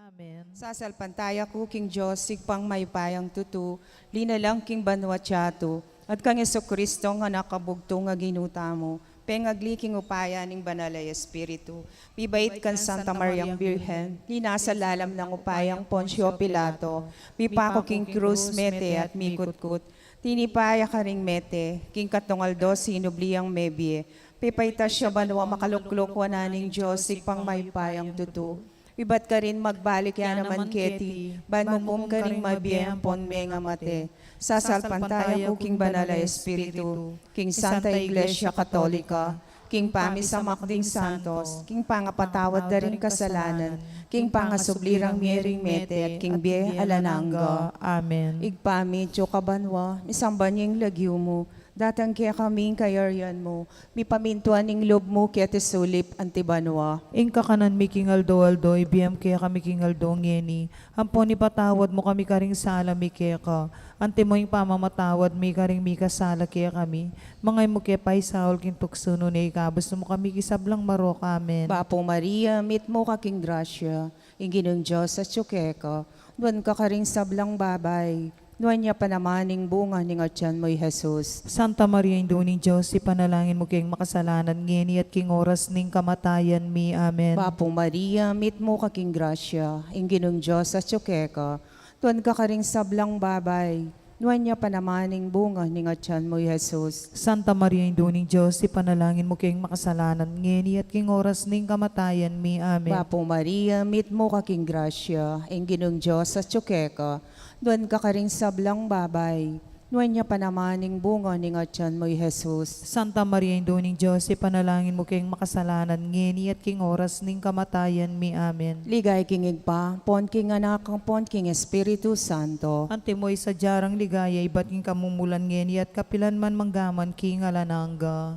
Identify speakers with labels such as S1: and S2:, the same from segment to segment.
S1: Amen.
S2: Sasalpantaya ko king Diyos, sigpang may payang tutu, linalang king banwa tiyato, at kang Kristo nga nakabugto nga ginuta mo, pengagli king upaya ning banalay espiritu, bibait kan Santa Mariang Birhen, linasa lalam ng upayang Poncio Pilato, pipako king krus mete at mikutkut, tinipaya ka ring mete, king katungaldo sinubliang mebie, pipaitas siya banwa makaluklok wananing Diyos, sigpang may payang tutu, iba't ka rin magbalik yan naman keti, banmukum ka rin mabiyang pon menga mate. Sasalpantaya ko king banala espiritu, king Santa Iglesia Katolika, king pamisamakding santos, king pangapatawad da rin kasalanan, king pangasublirang miering mete, at king biye alananga.
S1: Amen.
S2: Igpami, kabanwa, misamban yung lagyo mo, datang kaya kaming kayaryan mo, mi pamintuan ning lob mo kaya tisulip antibanwa.
S1: Ingka kanan mi king aldo, ibiyam kaya kami king aldo ngeni. Ampon ipatawad mo kami karing sala mi kaya ka. Ante mo yung pamamatawad mi karing mi kasala kaya kami. Mangay mo kaya pay saol king tuksuno na ikabos mo kami kisablang marok. Amen.
S2: Bapo Maria, mit mo kaking grasya, inginong Diyos at ka, duwan ka karing sablang babay, duwan niya panamaning bunga ning atyan mo'y Jesus.
S1: Santa Maria, Induning Diyos, ipanalangin mo kayong makasalanan ngeni at king oras ning kamatayan mi. Amen.
S2: Bapo Maria, mit mo kaking grasya, inginong Diyos at ka, duwan ka karing sablang babay, duwan niya panamaning bunga ning atyan mo'y Jesus.
S1: Santa Maria, Induning Diyos, ipanalangin mo kayong makasalanan ngeni at king oras ning kamatayan mi. Amen.
S2: Bapo Maria, mit mo kaking grasya, inginong Diyos at ka, duwan ka karing sablang babay, duwan niya panamaning bunga ning atyan mo'y Jesus.
S1: Santa Maria, Induning Diyos, ipanalangin mo kayong makasalanan ngeni at king oras ning kamatayan mi. Amen.
S2: Ligay king igpa, pon king anak, pon king Espiritu Santo.
S1: Ante mo'y sa jarang ligaya, iba't king kamumulan ngeni at kapilan man manggaman king alananga.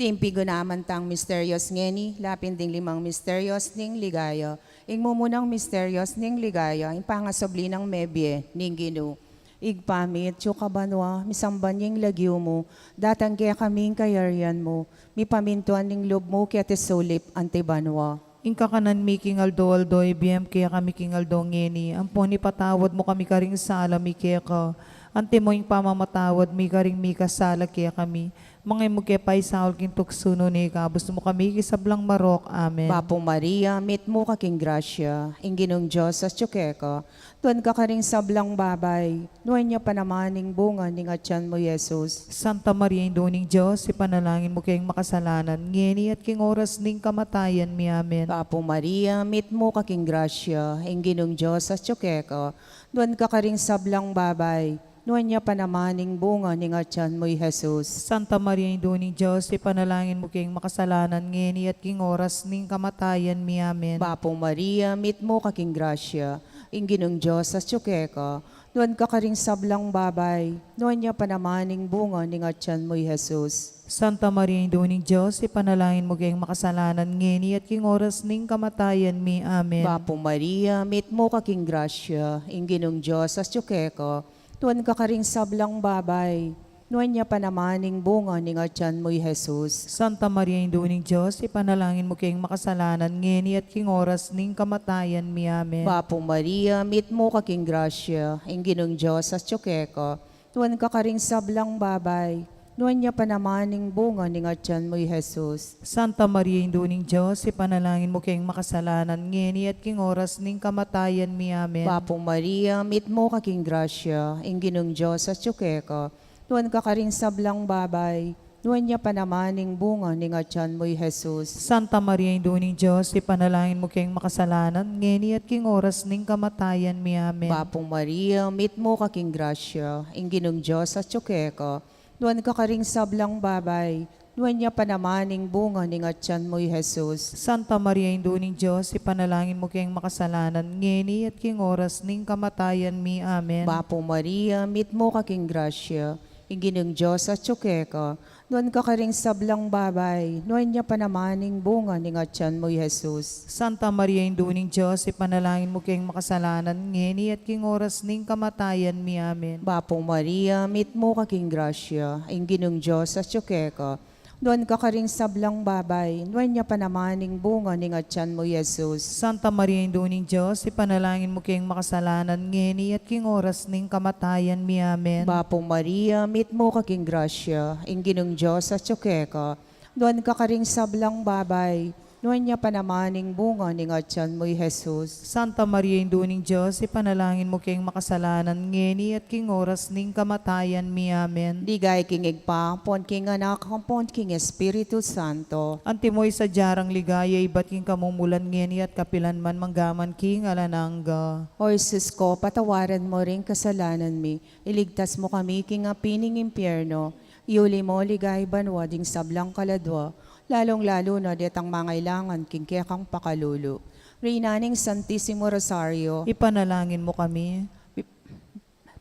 S2: Diimpigo naman tang misterios ngeni, lapin ding limang misterios ning ligaya. Ing mumunang misterios ning ligaya, ing pangasobli ng mebye, ning ginu. Igpamit, kabanwa, misamban yung lagyo mo, datang kaya kaming kayaryan mo, mi pamintuan ning lob mo kaya tisulip antibanwa.
S1: Ingka kanan mi king aldo, ibiyam kaya kami king aldo ngeni. Ampon ipatawad mo kami karing sala mi kaya ka. Ante mo yung pamamatawad mi karing mi kasala kaya kami. Mga mo kaya pay saol king tuksuno ni kabus mo kami kisablang marok. Amen.
S2: Bapo Maria, mit mo kaking grasya, inginong Diyos at ka, tuwan ka karing sablang babay, nuwan niya panamaning bunga ning atyan mo Jesus.
S1: Santa Maria, Induning Diyos, ipanalangin mo kayong makasalanan ngeni at king oras ning kamatayan mi. Amen.
S2: Bapo Maria, mit mo kaking grasya, inginong Diyos at ka, tuwan ka karing sablang babay, nuwan niya panamaning bunga ning atyan mo Jesus.
S1: Santa Maria, Induning Diyos, ipanalangin mo kayong makasalanan ngeni at king oras ning kamatayan mi. Amen.
S2: Bapo Maria, mit mo kaking grasya, inginong Diyos at ka, nuwan ka karing sablang babay, nuwan niya panamaning bunga ning atyan mo Jesus.
S1: Santa Maria, Induning Diyos, ipanalangin mo kayong makasalanan ngeni at king oras ning kamatayan mi. Amen.
S2: Bapo Maria, mit mo kaking grasya, inginong Diyos at ka, tuwan ka karing sablang babay, nuwan niya panamaning bunga ning atyan mo Jesus.
S1: Santa Maria, Induning Diyos, ipanalangin mo kayong makasalanan ngeni at king oras ning kamatayan mi. Amen.
S2: Bapo Maria, mit mo kaking grasya, inginong Diyos at ka, tuwan ka karing sablang babay, nuwan niya panamaning bunga ning atyan mo Jesus.
S1: Santa Maria, Induning Diyos, ipanalangin mo kayong makasalanan ngeni at king oras ning kamatayan mi. Amen.
S2: Bapo Maria, mit mo kaking grasya, inginong Diyos at ka, tuwan ka karing sablang babay, nuwan niya panamaning bunga ning atyan mo Jesus.
S1: Santa Maria, Induning Diyos, ipanalangin mo kayong makasalanan ngeni at king oras ning kamatayan mi. Amen.
S2: Bapo Maria, mit mo kaking grasya, inginong Diyos at ka, tuwan ka karing sablang babay, nuwan niya panamaning bunga ning atyan mo Jesus.
S1: Santa Maria, Induning Diyos, ipanalangin mo kayong makasalanan ngeni at king oras ning kamatayan mi. Amen.
S2: Bapo Maria, mit mo kaking grasya, inginong Diyos at ka, nuwan ka karing sablang babay, nuwan niya panamaning bunga ning atyan mo Jesus.
S1: Santa Maria, Induning Diyos, ipanalangin mo kayong makasalanan ngeni at king oras ning kamatayan mi. Amen.
S2: Bapo Maria, mit mo kaking grasya, inginong Diyos at ka, Doon ka karing sablang babay, nuwan niya panamaning bunga ning atyan mo, Jesus.
S1: Santa Maria, Induning Diyos, ipanalangin mo kayong makasalanan ngeni at king oras ning kamatayan mi. Amen.
S2: Bapong Maria, meet mo kaking grasya, inginong Diyos at tsukeka. Doon ka karing sablang babay, nuwan niya panamaning bunga ning atyan mo, Jesus.
S1: Santa Maria, Induning Diyos, ipanalangin mo kayong makasalanan ngeni at king oras ning kamatayan mi. Amen.
S2: Digay king igpa, pon king anak, pon king Espiritu Santo.
S1: Antimoy sa jarang ligaya, iba't king kamumulan ngeni at kapilan man manggaman king alanangga.
S2: O Jesus ko, patawaran mo rin kasalanan mi, iligtas mo kami king apining impyerno, iuli mo ligay banwa ding sablang kaladwa, lalong-lalo na detang mangailangan king kekang pakalulo. Reynaning Santissimo Rosario,
S1: Ipanalangin mo kami.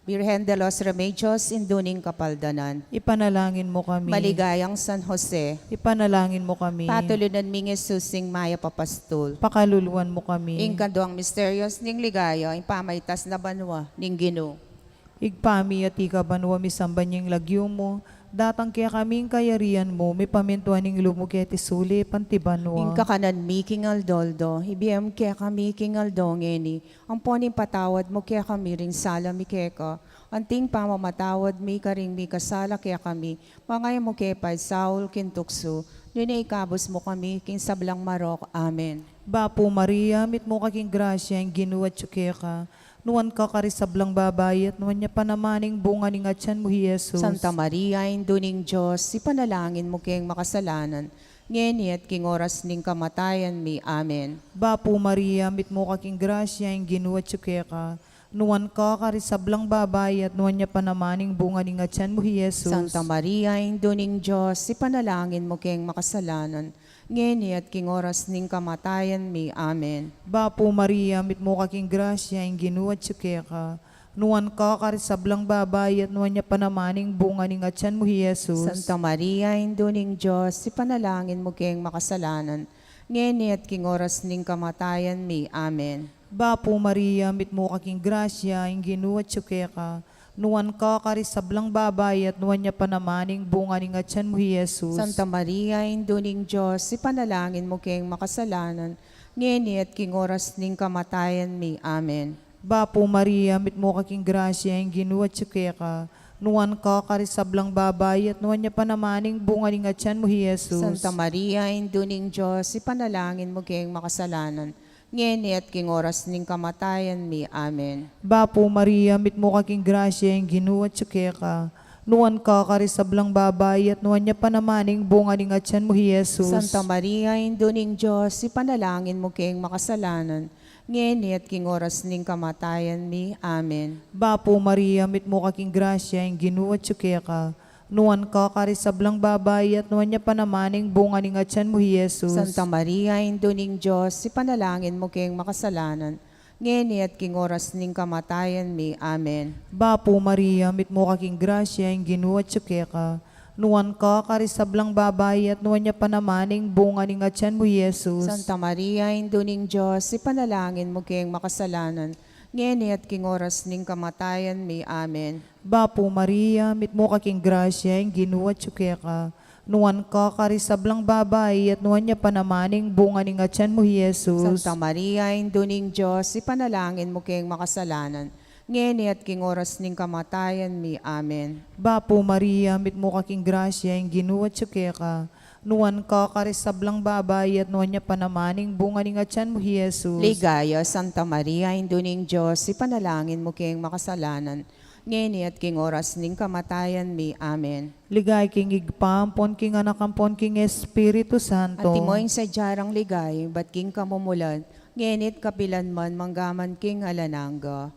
S2: Virgen de los Remedios, induning kapaldanan.
S1: Ipanalangin mo kami.
S2: Maligayang San Jose,
S1: Ipanalangin mo kami.
S2: patulunan ming Jesusing Maya Papastol.
S1: Pakaluluwan mo kami.
S2: Ingkaduang misterios ning ligaya, impamaitas na banwa ning Ginoo.
S1: Igpami at ikabanwa misambanyang lagyo mo. Datang kaya kaming kayarian mo, may pamintuan ng lumuketi suli, pantibanwa.
S2: Ingka kanan mi king aldoldo, ibiyam kaya kami king aldongeni, ang poning patawad mo kaya kami rin sala mi keka, anting pamamatawad mi karing mi kasala kaya kami, mangay mo kaya pa Saul kintukso, yun ay ikabos mo kami king sablang marok. Amen.
S1: Bapo Maria, mit mo kaking grasya, ang ginuwat ka. Nuwan ka karisablang babayat, nuwan niya panamaning bunga ning atyan mo, Jesus.
S2: Santa Maria, induning Diyos, ipanalangin mo kayong makasalanan, ngeni at king oras ning kamatayan mi. Amen.
S1: Bapo Maria, mit mo kaking grasya, ang ginuwat ka. Nuwan ka karisablang babayat, nuwan niya panamaning bunga ning atyan mo, Jesus.
S2: Santa Maria, induning Diyos, ipanalangin mo kayong makasalanan, ngeni at king oras ning kamatayan mi. Amen.
S1: Bapo Maria, mit mo kaking grasya, ang ginuwat ka. Nuwan ka karisablang babayat, nuwan niya panamaning bunga ning atyan mo, Jesus.
S2: Santa Maria, induning Diyos, ipanalangin mo kayong makasalanan, ngeni at king oras ning kamatayan mi. Amen.
S1: Bapo Maria, mit mo kaking grasya, ang ginuwat ka. Nuwan ka karisablang babayat, nuwan niya panamaning bunga ning atyan mo, Jesus.
S2: Santa Maria, induning Diyos, ipanalangin mo kayong makasalanan, ngeni at king oras ning kamatayan mi. Amen.
S1: Bapo Maria, mit mo kaking grasya, ang ginuwat ka. Nuwan ka karisablang babayat, nuwan niya panamaning bunga ning atyan mo, Jesus.
S2: Santa Maria, induning Diyos, ipanalangin mo kayong makasalanan, ngeni at king oras ning kamatayan mi. Amen.
S1: Bapo Maria, mit mo kaking grasya, ang ginuwat ka. Nuwan ka karisablang babayat, nuwan niya panamaning bunga ning atyan mo, Jesus.
S2: Santa Maria, induning Diyos, ipanalangin mo kayong makasalanan, ngeni at king oras ning kamatayan mi. Amen.
S1: Bapo Maria, mit mo kaking grasya, ang ginuwat ka. Nuwan ka karisablang babayat, nuwan niya panamaning bunga ning atyan mo, Jesus.
S2: Santa Maria, induning Diyos, ipanalangin mo kayong makasalanan, ngeni at king oras ning kamatayan mi. Amen.
S1: Bapo Maria, mit mo kaking grasya, ang ginuwat ka. Nuwan ka karisablang babayat, nuwan niya panamaning bunga ning atyan mo, Jesus.
S2: Santa Maria, induning Diyos, ipanalangin mo kayong makasalanan, ngeni at king oras ning kamatayan mi. Amen.
S1: Bapo Maria, mit mo kaking grasya, ang ginuwat ka. Nuwan ka karisablang babayat, nuwan niya panamaning bunga ning atyan mo, Jesus.
S2: Santa Maria, induning Diyos, ipanalangin mo kayong makasalanan, ngeni at king oras ning kamatayan mi. Amen.
S1: Bapo Maria, mit mo kaking grasya, ang ginuwat ka. Nuwan ka karisablang babayat, nuwan niya panamaning bunga ning atyan mo, Jesus.
S2: Ligaya, Santa Maria, induning Diyos, ipanalangin mo kayong makasalanan, ngeni at king oras ning kamatayan mi. Amen.
S1: Ligay king igpampon, king anakampon, king Espiritu Santo.
S2: Antimoing sa jarang ligay, bat king kamumulan, ngenit kapilan man manggaman king alanangga.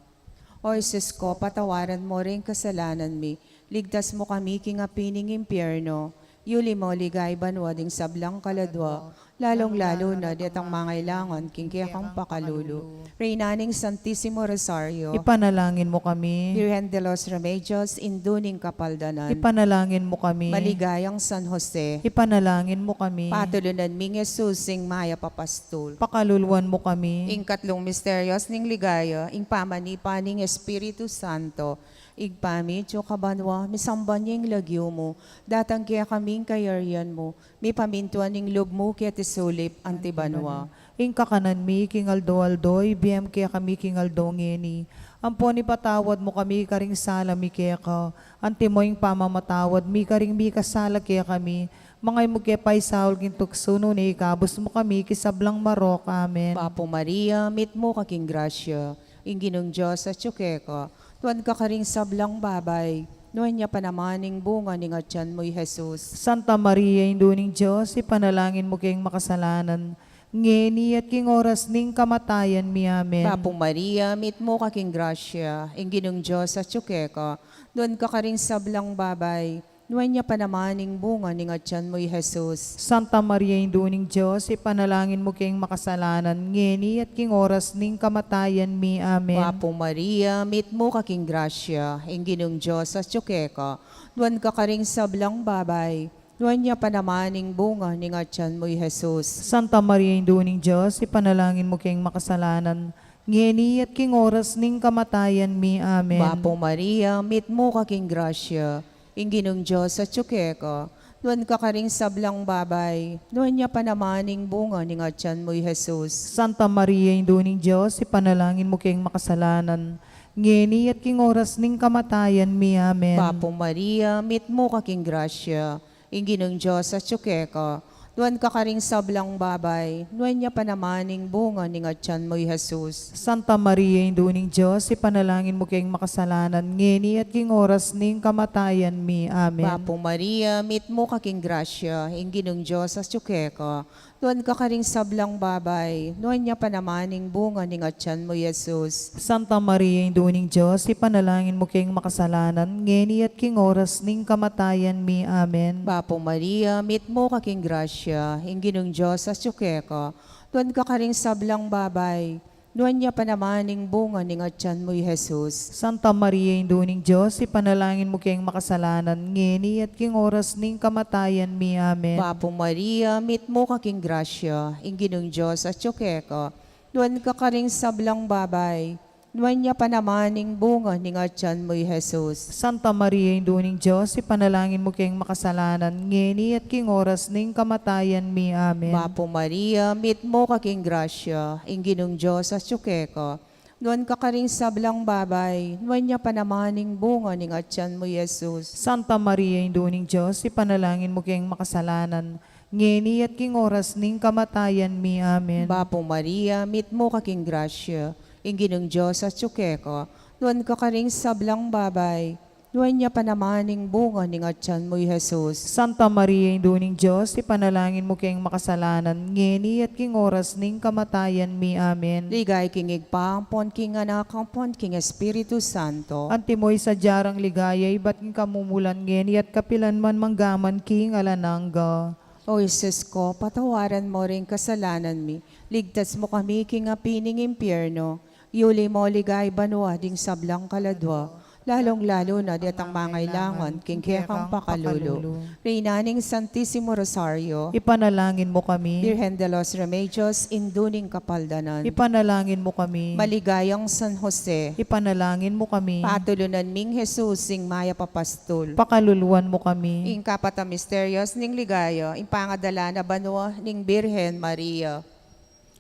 S2: O Jesus ko, patawaran mo rin kasalanan mi, ligtas mo kami king apining impyerno, yuli mo ligay banwa ding sablang kaladwa, lalong-lalo na detang mangailangan king kayakang pakalulo. Reynaning Santissimo Rosario,
S1: Ipanalangin mo kami.
S2: Virgen de los Remedios, induning kapaldanan.
S1: Ipanalangin mo kami.
S2: Maligayang San Jose,
S1: Ipanalangin mo kami.
S2: patulunan ming Jesusing Maya Papastol.
S1: Pakaluluwan mo kami.
S2: Ing katlong misterios ning ligaya, ing pamanipan ning Espiritu Santo, Igpami, tso kabanwa, misamban niyang lagyo mo, datang kaya kaming kayarian mo, mi pamintuan ning loob mo kaya tisulip, antibanwa.
S1: Inka kanan mi, kingaldo-aldoy, biyem kaya kami kingaldo ngeni. Ampon ipatawad mo kami karing sala mi kaya ka. Ante mo yung pamamatawad mi karing mi kasala kaya kami. Mga mo kaya paisaul gintuksuno ni ikabos mo kami kisablang marok. Amen.
S2: Papo Maria, mit mo kaking grasya, inginong Diyos at tsukeka, tuwan ka karing sablang babay, nuwan niya panamaning bunga ni ngatyan mo'y Jesus.
S1: Santa Maria, Induning Diyos, ipanalangin mo kayong makasalanan. Ngeni at king oras ning kamatayan mi. Amen.
S2: Papo Maria, mit mo kaking grasya, inginong Diyos at tsukeka, tuwan ka karing sablang babay, nuwan niya panamaning bunga ni ngatyan mo'y Jesus.
S1: Santa Maria, Induning Diyos, ipanalangin mo kayong makasalanan. Ngeni at king oras ning kamatayan mi. Amen.
S2: Papo Maria, mit mo kaking grasya, inginong Diyos at tsukeka, tuwan ka karing sablang babay, nuwan niya panamaning bunga ni ngatyan mo'y Jesus.
S1: Santa Maria, Induning Diyos, ipanalangin mo kayong makasalanan. Ngeni at king oras ning kamatayan mi. Amen.
S2: Papo Maria, mit mo kaking grasya, inginong Diyos at tsukeka, nuwan ka karing sablang babay, nuwan niya panamaning bunga ni ngatyan mo'y Jesus.
S1: Santa Maria, Induning Diyos, ipanalangin mo kayong makasalanan. Ngeni at king oras ning kamatayan mi. Amen.
S2: Papo Maria, mit mo kaking grasya, inginong Diyos at tsukeka, nuwan ka karing sablang babay, nuwan niya panamaning bunga ni ngatyan mo'y Jesus.
S1: Santa Maria, Induning Diyos, ipanalangin mo kayong makasalanan. Ngeni at king oras ning kamatayan mi. Amen.
S2: Papo Maria, mit mo kaking grasya, inginong Diyos at tsukeka, nuwan ka karing sablang babay, nuwan niya panamaning bunga ni ngatyan mo'y Jesus.
S1: Santa Maria, Induning Diyos, ipanalangin mo kayong makasalanan. Ngeni at king oras ning kamatayan mi. Amen.
S2: Papo Maria, mit mo kaking grasya, inginong Diyos at tsukeka, tuwan ka karing sablang babay, nuwan niya panamaning bunga ni ngatyan mo'y Jesus.
S1: Santa Maria, Induning Diyos, ipanalangin mo kayong makasalanan. Ngeni at king oras ning kamatayan mi. Amen.
S2: Papo Maria, mit mo kaking grasya, inginong Diyos at tsukeka, tuwan ka karing sablang babay, nuwan niya panamaning bunga ni ngatyan mo'y Jesus.
S1: Santa Maria, Induning Diyos, ipanalangin mo kayong makasalanan. Ngeni at king oras ning kamatayan mi. Amen.
S2: Papo Maria, mit mo kaking grasya, inginong Diyos at tsukeka, nuwan ka karing sablang babay, nuwan niya panamaning bunga ni ngatyan mo'y Jesus.
S1: Santa Maria, Induning Diyos, ipanalangin mo kayong makasalanan. Ngeni at king oras ning kamatayan mi. Amen.
S2: Papo Maria, mit mo kaking grasya, inginong Diyos at tsukeka, nuwan ka karing sablang babay, nuwan niya panamaning bunga ni ngatyan mo'y Jesus.
S1: Santa Maria, Induning Diyos, ipanalangin mo kayong makasalanan. Ngeni at king oras ning kamatayan mi. Amen.
S2: Ligay kingig pa, ampon king anak, ampon king Espiritu Santo.
S1: Antimoy sa jarang ligayay, ba't king kamumulan ngeni at kapilan man manggaman king alanangga.
S2: O Jesus ko, patawaran mo rin kasalanan mi, ligtas mo kami king apining impyerno, yuli mo ligay banwa ding sablang kaladwa, lalong-lalo na ditang mangailangan, king kekang pakalulo. Reinaning Santissimo Rosario,
S1: Ipanalangin mo kami.
S2: Virgen de los Remedios, induning kapaldanan.
S1: Ipanalangin mo kami.
S2: Maligayang San Jose,
S1: Ipanalangin mo kami.
S2: patulunan ming Jesus, sing maya papastol.
S1: Pakaluluan mo kami.
S2: Ing kapata misterios ning ligaya, ing pangadala na banwa ning Birhen Maria.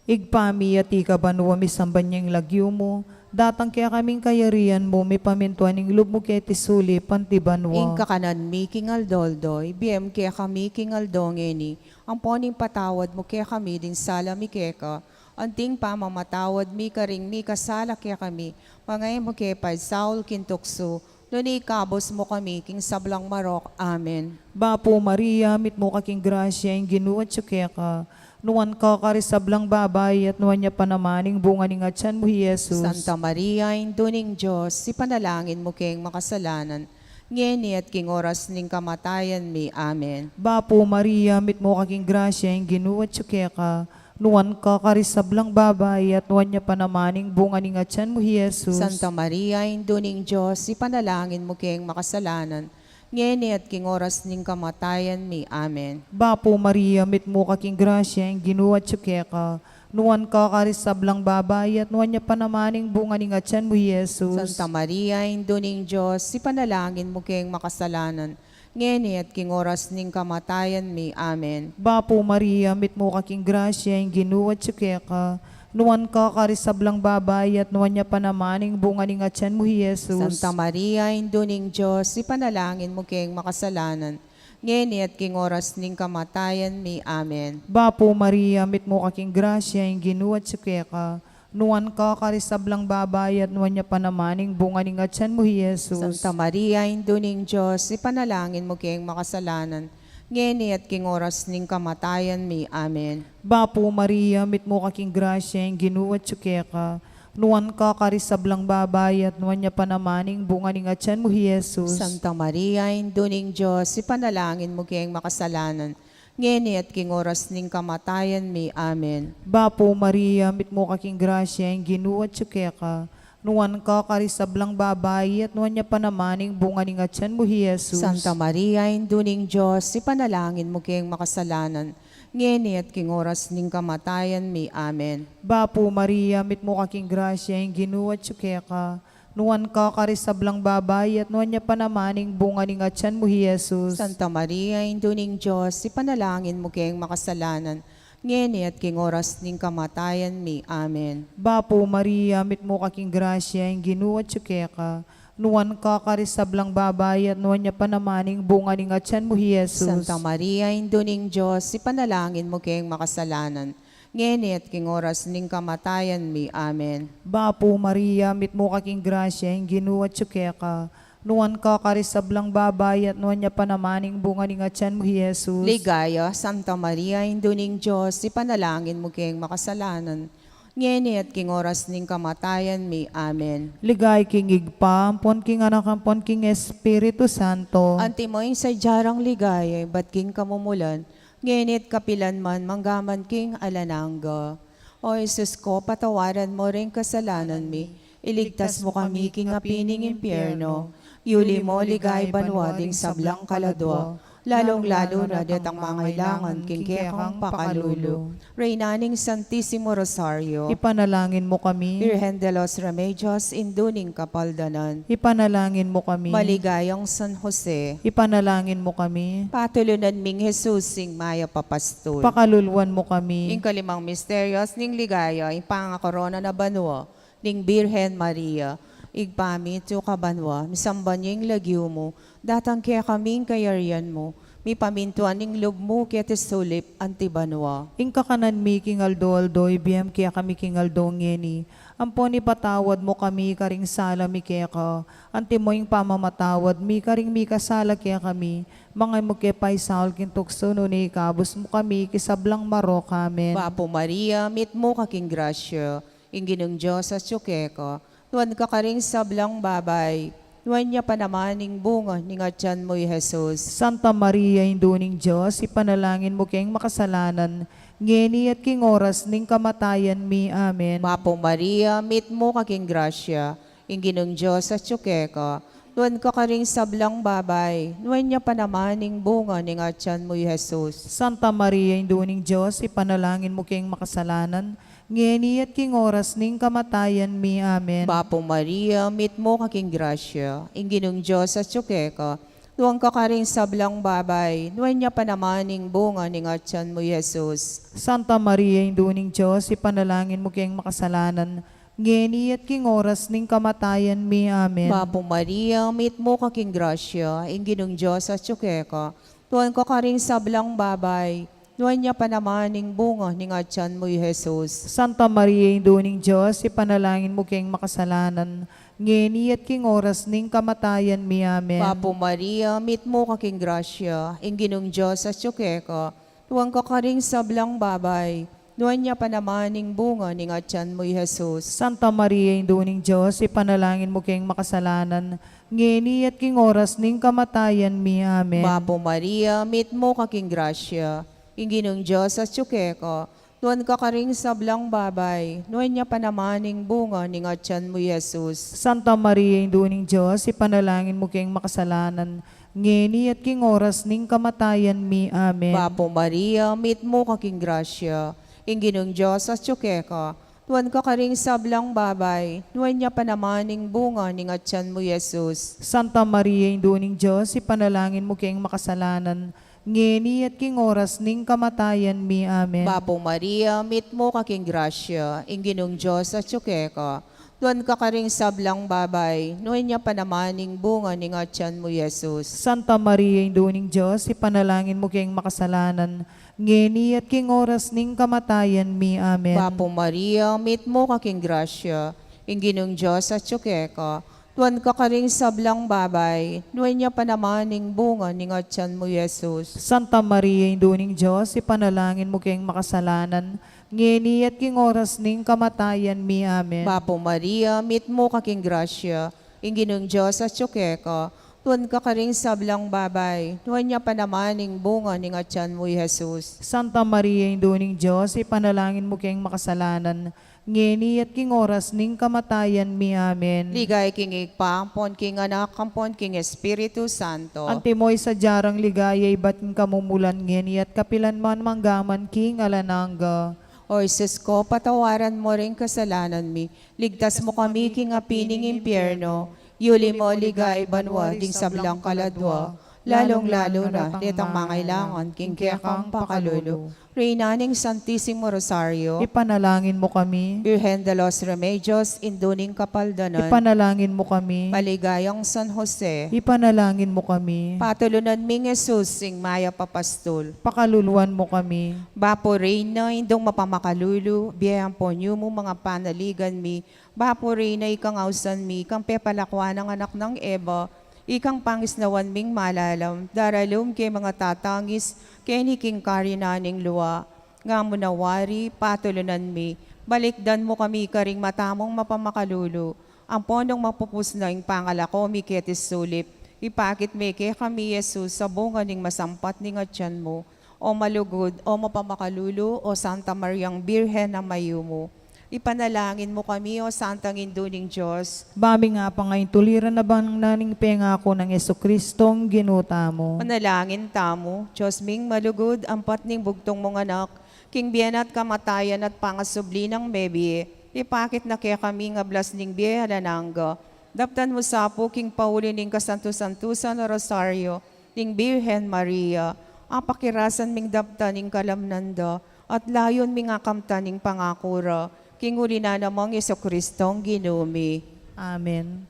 S1: Igpami at ikabanwa misamban niyang lagyo mo. Datang kaya kaming kayarian mo, may pamintuan ng loob mo kaya tisuli, pantibanwa.
S2: Ing kakanan mi kingal doldoy, biem kaya kami kingal dongeni, ang poning patawad mo kaya kami din sala mi keka, anting pamamatawad mi karing mi kasala kaya kami, pangay mo kaya pay Saul kintukso, nuni kabos mo kami king sablang marok. Amen.
S1: Bapo Maria, mit mo kaking grasya, yung ginuat siya ka. Nuwan ka karisablang babay at nuwan niya panamaning bunga ni ngatyan mo, Jesus.
S2: Santa Maria, induning Diyos, si panalangin mo king makasalanan, ngeni at king oras ning kamatayan mi. Amen.
S1: Bapo Maria, mit mo kaking grasya, yung ginuat siya ka. Nuwan ka karisablang babay at nuwan niya panamaning bunga ni ngatyan mo, Jesus.
S2: Santa Maria, induning Diyos, si panalangin mo king makasalanan, ngeni at king oras ning kamatayan mi. Amen.
S1: Bapo Maria, mit mo kaking grasya, yung ginuat siya ka. Nuan ka karisablang babae at nuan niya panamaning bunga ni ngatyan mo, Jesus.
S2: Santa Maria, Indo ning Diyos, ipanalangin mo kayong makasalanan, ngeni at king oras ning kamatayan mi. Amen.
S1: Bapo Maria, mit mo kaking grasya, yung ginuwat ka. Nuan ka karisablang babae at nuan niya panamaning bunga ni ngatyan mo, Jesus.
S2: Santa Maria, Indo ning Diyos, ipanalangin mo kayong makasalanan, ngeni at king oras ning kamatayan mi. Amen.
S1: Bapo Maria, mit mo kaking grasya, yung ginuwat ka. Nuan ka karisablang babae at nuan niya panamaning bunga ni ngatyan mo, Jesus.
S2: Santa Maria, Indo ning Diyos, ipanalangin mo kayong makasalanan, ngeni at king oras ning kamatayan mi. Amen.
S1: Bapo Maria, mit mo kaking grasya, yung ginuwat ka. Nuan ka karisablang babae at nuan niya panamaning bunga ni ngatyan mo, Jesus.
S2: Santa Maria, Indo ning Diyos, ipanalangin mo kayong makasalanan, ngeni at king oras ning kamatayan mi. Amen.
S1: Bapo Maria, mit mo kaking grasya, yung ginuwat ka. Nuan ka karisablang babae at nuan niya panamaning bunga ni ngatyan mo, Jesus.
S2: Santa Maria, Indo ning Diyos, ipanalangin mo kayong makasalanan, ngeni at king oras ning kamatayan mi. Amen.
S1: Bapo Maria, mit mo kaking grasya, yung ginuwat ka. Nuan ka karisablang babae at nuan niya panamaning bunga ni ngatyan mo, Jesus.
S2: Santa Maria, Indo ning Diyos, ipanalangin mo kayong makasalanan, ngeni at king oras ning kamatayan mi. Amen.
S1: Bapo Maria, mit mo kaking grasya, yung ginuwat ka. Nuan ka karisablang babae at nuan niya panamaning bunga ni ngatyan mo, Jesus.
S2: Santa Maria, Indo ning Diyos, ipanalangin mo kayong makasalanan, ngeni at king oras ning kamatayan mi. Amen.
S1: Bapo Maria, mit mo kaking grasya, yung ginuwat ka. Nuan ka karisablang babae at nuan niya panamaning bunga ni ngatyan mo, Jesus.
S2: Ligaya, Santa Maria, Indo ning Diyos, ipanalangin mo kayong makasalanan, ngeni at king oras ning kamatayan mi. Amen.
S1: Ligay king igpa, ampon king anak, ampon king Espiritu Santo.
S2: Antimoing sa jarang ligaya, ba't king kamumulan, ngenit kapilan man, manggaman king alanangga. O Jesus ko, patawaran mo rin kasalanan mi, iligtas mo kami king apining impyerno, yuli mo ligay banwading sablang kaladwa, lalong-lalo na detang mangailangan king kekang pakalulo. Reynaning Santissimo Rosario,
S1: Ipanalangin mo kami.
S2: Virgen de los Remedios, induning kapaldanan,
S1: Ipanalangin mo kami.
S2: maligayang San Jose,
S1: Ipanalangin mo kami.
S2: patulunan ming Jesus sing maya papastol.
S1: Pakaluluan mo kami.
S2: Ing kalimang misteryos ning ligaya, ing pangakorona na banwa, ning Birhen Maria, igpamit yung kabanwa, misamban niya yung lagyo mo, datang kaya kaming kayarian mo, mi pamintuan ning loob mo kaya tesulip antibanwa.
S1: Ing kakanan mi king aldo, ibiyam kaya kami king aldo ngeni. Ampon ipatawad mo kami karing sala mi kaya ka. Ante mo ing pamamatawad mi karing mi kasala kaya kami. Mga mo kaya paisaol king tukso no ni kabus mo kami kisablang marok. Amen.
S2: Bapo Maria, mit mo kaking grasya, ing ginong Diyos sa tsukeka, tuwan ka karing sablang babay, tuwan niya panamaning bunga, ningatyan mo Jesus.
S1: Santa Maria, Induning Diyos, ipanalangin mo kayong makasalanan, ngeni at king oras ning kamatayan mi. Amen.
S2: Bapo Maria, mit mo kaking grasya, ing ginong Diyos sa tsukeka, tuwan ka karing sablang babay, tuwan niya panamaning bunga, ningatyan mo Jesus.
S1: Santa Maria, Induning Diyos, ipanalangin mo kayong makasalanan, ngeni at king oras ning kamatayan mi. Amen.
S2: Bapo Maria, mit mo kaking grasya, ing ginong Diyos sa tsukeka, tuwang ka karing sablang babay, tuwan niya panamaning bunga, ningatyan mo Jesus.
S1: Santa Maria, Induning Diyos, ipanalangin mo kayong makasalanan, ngeni at king oras ning kamatayan mi. Amen.
S2: Bapo Maria, mit mo kaking grasya, ing ginong Diyos sa tsukeka, tuwan ka karing sablang babay, tuwan niya panamaning bunga, ningatyan mo Jesus.
S1: Santa Maria, Induning Diyos, ipanalangin mo kayong makasalanan, ngeni at king oras ning kamatayan mi. Amen.
S2: Bapo Maria, mit mo kaking grasya, ing ginong Diyos sa tsukeka, tuwan ka karing sablang babay, tuwan niya panamaning bunga, ningatyan mo Jesus.
S1: Santa Maria, Induning Diyos, ipanalangin mo kayong makasalanan, ngeni at king oras ning kamatayan mi. Amen.
S2: Bapo Maria, mit mo kaking grasya, ing ginong Diyos sa tsukeka, tuwan ka karing sablang babay, tuwan niya panamaning bunga, ningatyan mo Jesus.
S1: Santa Maria, Induning Diyos, ipanalangin mo kayong makasalanan, ngeni at king oras ning kamatayan mi. Amen.
S2: Bapo Maria, mit mo kaking grasya, Inginong Diyos at tsukeka. Tuwan ka karing sablang babay, nuwan niya panamaning bunga ning atyan mo, Jesus.
S1: Santa Maria, Induning Diyos, ipanalangin mo kayong makasalanan, ngeni at king oras ning kamatayan mi. Amen.
S2: Bapo Maria, meet mo kaking grasya, inginong Diyos at tsukeka. Tuwan ka karing sablang babay, nuwan niya panamaning bunga ning atyan mo, Jesus.
S1: Santa Maria, Induning Diyos, ipanalangin mo kayong makasalanan, ngeni at king oras ning kamatayan mi. Amen.
S2: Bapo Maria, meet mo kaking grasya, inginong Diyos at tsukeka. Tuwan ka karing sablang babay, nuwan niya panamaning bunga ning atyan mo, Jesus.
S1: Santa Maria, Induning Diyos, ipanalangin mo kayong makasalanan, ngeni at king oras ning kamatayan mi. Amen.
S2: Bapo Maria, meet mo kaking grasya, inginong Diyos at tsukeka. Tuwan ka karing sablang babay, nuwan niya panamaning bunga ning atyan mo, Jesus.
S1: Santa Maria, Induning Diyos, ipanalangin mo kayong makasalanan, ngeni at king oras ning kamatayan mi. Amen.
S2: Ligay king igpa, ampon king anak, ampon king Espiritu Santo.
S1: Antimoy sa jarang ligaya, iba't kamumulan ngeni at kapilan man manggaman king alananga.
S2: O Jesus ko, patawaran mo rin kasalanan mi. Ligtas mo kami king apining impyerno. Yuli mo ligay banwa ding sablang kaladwa. Lalong-lalo na ditang mangailangan king kekang pakalulu. Reynaning Santissimo Rosario.
S1: Ipanalangin mo kami.
S2: Virgen de los Remedios, Induning Kapaldanan.
S1: Ipanalangin mo kami.
S2: Maligayang San Jose.
S1: Ipanalangin mo kami.
S2: Patulunan ming Jesus, sing maya papastol.
S1: Pakaluluan mo kami.
S2: Bapo Reyna, indong mapamakalulu, biyayang po niyo mo mga panaligan mi. Bapo Reyna, ikang ausan mi, kang pepalakwan ng anak ng Eva, ikang pangisnawan ming malalam, daralum kay mga tatangis, kay niking karinaning luwa. Nga mo nawari, patulunan mi, balikdan mo kami karing matamong mapamakalulu. Ang pondong mapupus na yung pangalako mi ketis sulip, ipakit me kay kami Jesus sa bunga ning masampat ning atyan mo. O malugod, o mapamakalulu, o Santa Mariang Birhen na mayumo. Ipanalangin mo kami, O Santang Induning Diyos.
S1: Bami nga pa ngayon tuliran na bang naning pengako ng Jesucristong ginuta mo.
S2: Panalangin tamo, Diyos ming malugod, ampat ning bugtong mong anak, king biyan at kamatayan at pangasubli ng bebi, ipakit na kaya kami nga blas ning biya halananga. Daptan mo sa po, king pauli ning kasanto-santusan na Rosario, ning Birhen Maria, ang pakirasan ming daptan ning kalamnanda, at layon ming akamta ning pangakura, king uli na namang Jesucristong ginumi.
S1: Amen.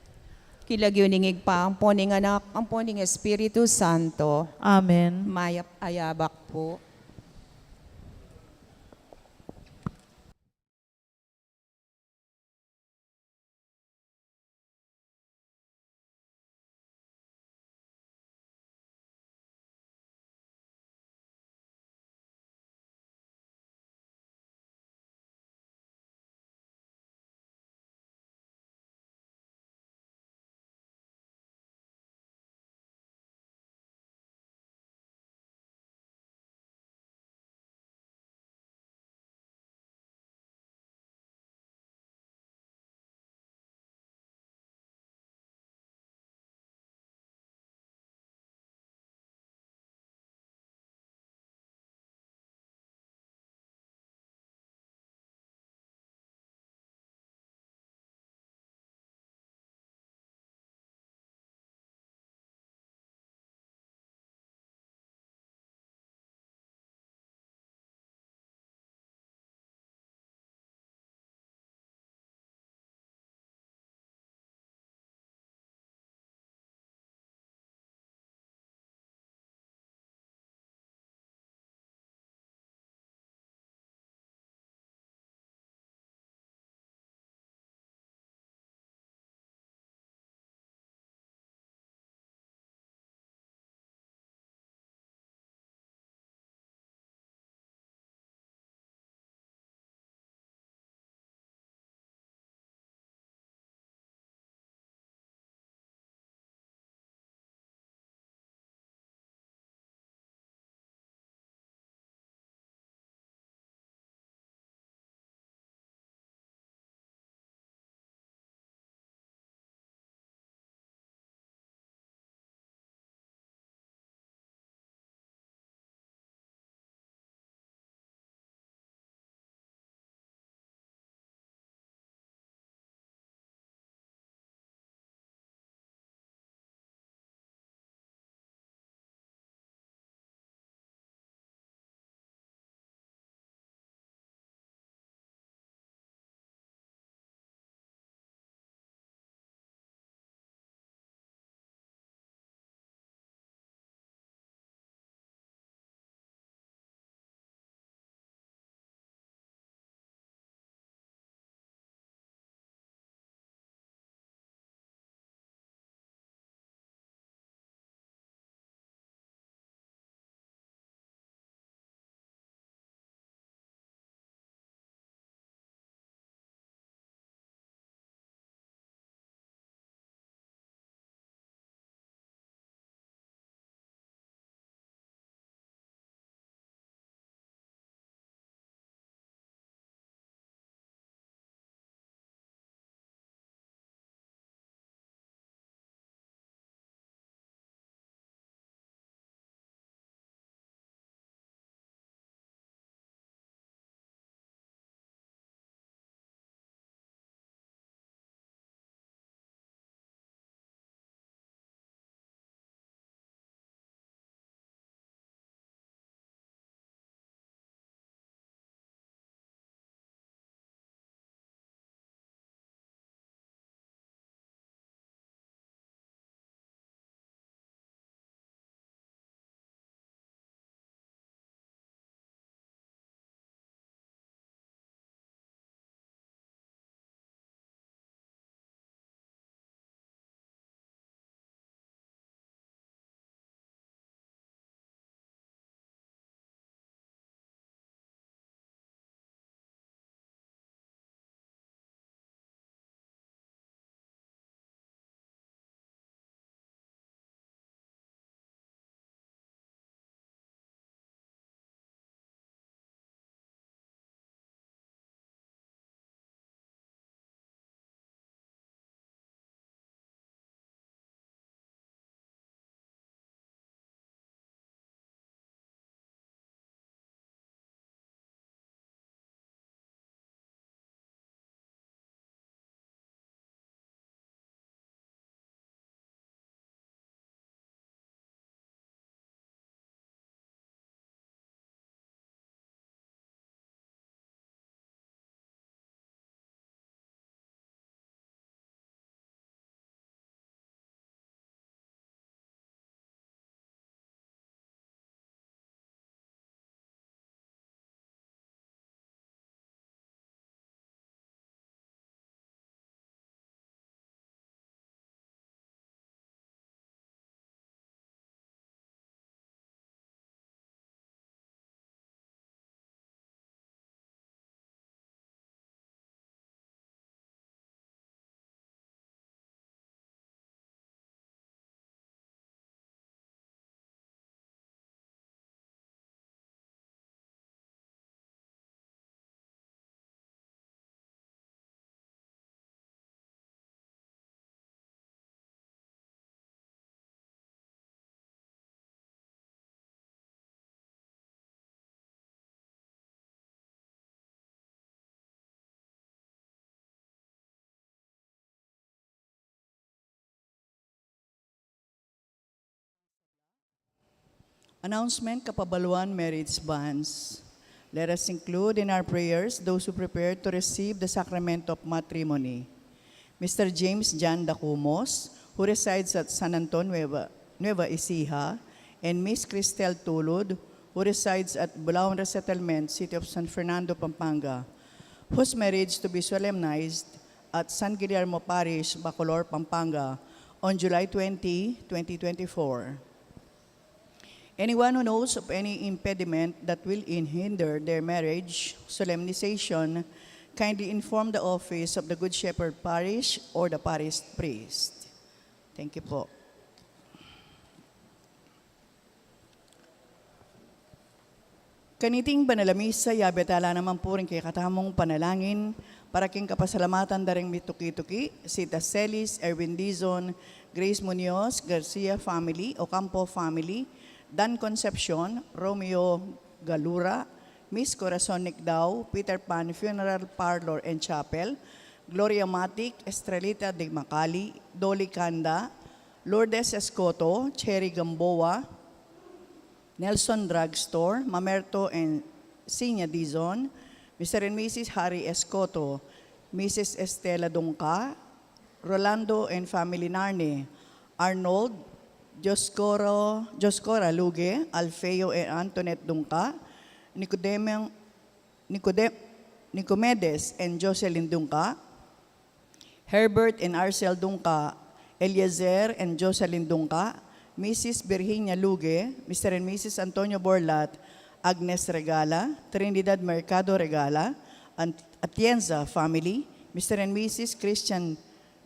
S2: Kilagyo ning igpa, ang poning anak, ang poning Espiritu Santo.
S1: Amen.
S2: Mayap ayabak po.
S3: Announcement, Kapabaluan Marriage Banns. Let us include in our prayers those who prepare to receive the sacrament of matrimony. Mr. James Jan Dacumos, who resides at San Antonio, Nueva Ecija, and Miss Cristel Tulud, who resides at Bulaon Resettlement, City of San Fernando, Pampanga, whose marriage to be solemnized at San Guillermo Parish, Bacolor, Pampanga, on July 20, 2024. Anyone who knows of any impediment that will hinder their marriage solemnization, kindly inform the office of the Good Shepherd Parish or the parish priest. Thank you po. Kaniting banalamisa, yabetala naman po rin kay katamong panalangin para king kapasalamatan daring mituki-tuki, Sita Celis, Erwin Dizon, Grace Munoz, Garcia family, Ocampo family, Dan Concepcion, Romeo Galura, Miss Corazon Nicdao, Peter Pan Funeral Parlor and Chapel, Gloria Matic, Estrelita de Macali, Dolly Canda, Lourdes Escoto, Cherry Gamboa, Nelson Drugstore, Mamerto and Sinya Dizon, Mr. and Mrs. Harry Escoto, Mrs. Estela Dungka, Rolando and family Narne, Arnold, Joscora Luge, Alfeo and Antoinette Dungka, Nicomedes and Jocelyn Dungka, Herbert and Arcel Dungka, Eliezer and Jocelyn Dungka, Mrs. Virginia Luge, Mr. and Mrs. Antonio Borlat, Agnes Regala, Trinidad Mercado Regala, and Atienza family, Mr. and Mrs. Christian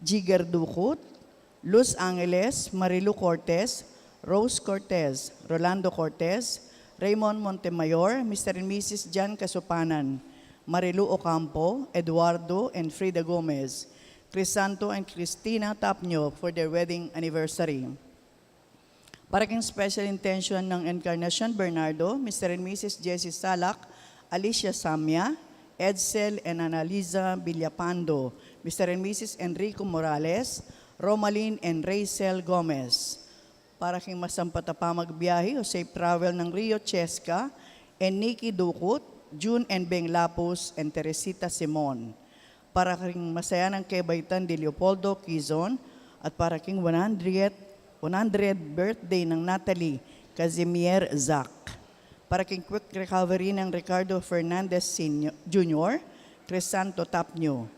S3: Jiger Ducut, Luz Angeles, Marilu Cortez, Rose Cortez, Rolando Cortez, Raymond Montemayor, Mr. and Mrs. Jan Casupanan, Marilu Ocampo, Eduardo and Frida Gomez, Crisanto and Cristina Tapnyo for their wedding anniversary. Para king special intention ng Encarnacion Bernardo, Mr. and Mrs. Jessie Salak, Alicia Samya, Edsel and Analiza Villapando, Mr. and Mrs. Enrico Morales, Romaline and Rachel Gomez. Para king masampata pa magbiyahe o safe travel ng Rio Chesca and Nikki Ducut, June and Beng Lapus and Teresita Simon. Para king masaya ng Kebaitan de Leopoldo Quizon at para king 100th birthday ng Natalie Casimier Zac. Para king quick recovery ng Ricardo Fernandez Jr., Crisanto Tapnyo.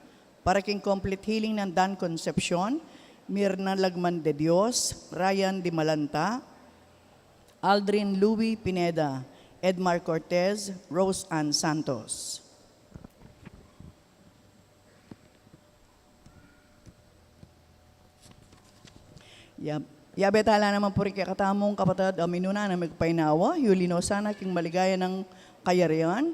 S3: Para king complete healing ng Dan Concepcion, Mirna Lagman de Dios, Ryan Di Malanta, Aldrin Louis Pineda, Edmar Cortez, Rose Ann Santos. Yabetala naman po rin katamong kapatid aminuna na magpainawa, Yulino sana king maligaya ng kayarian.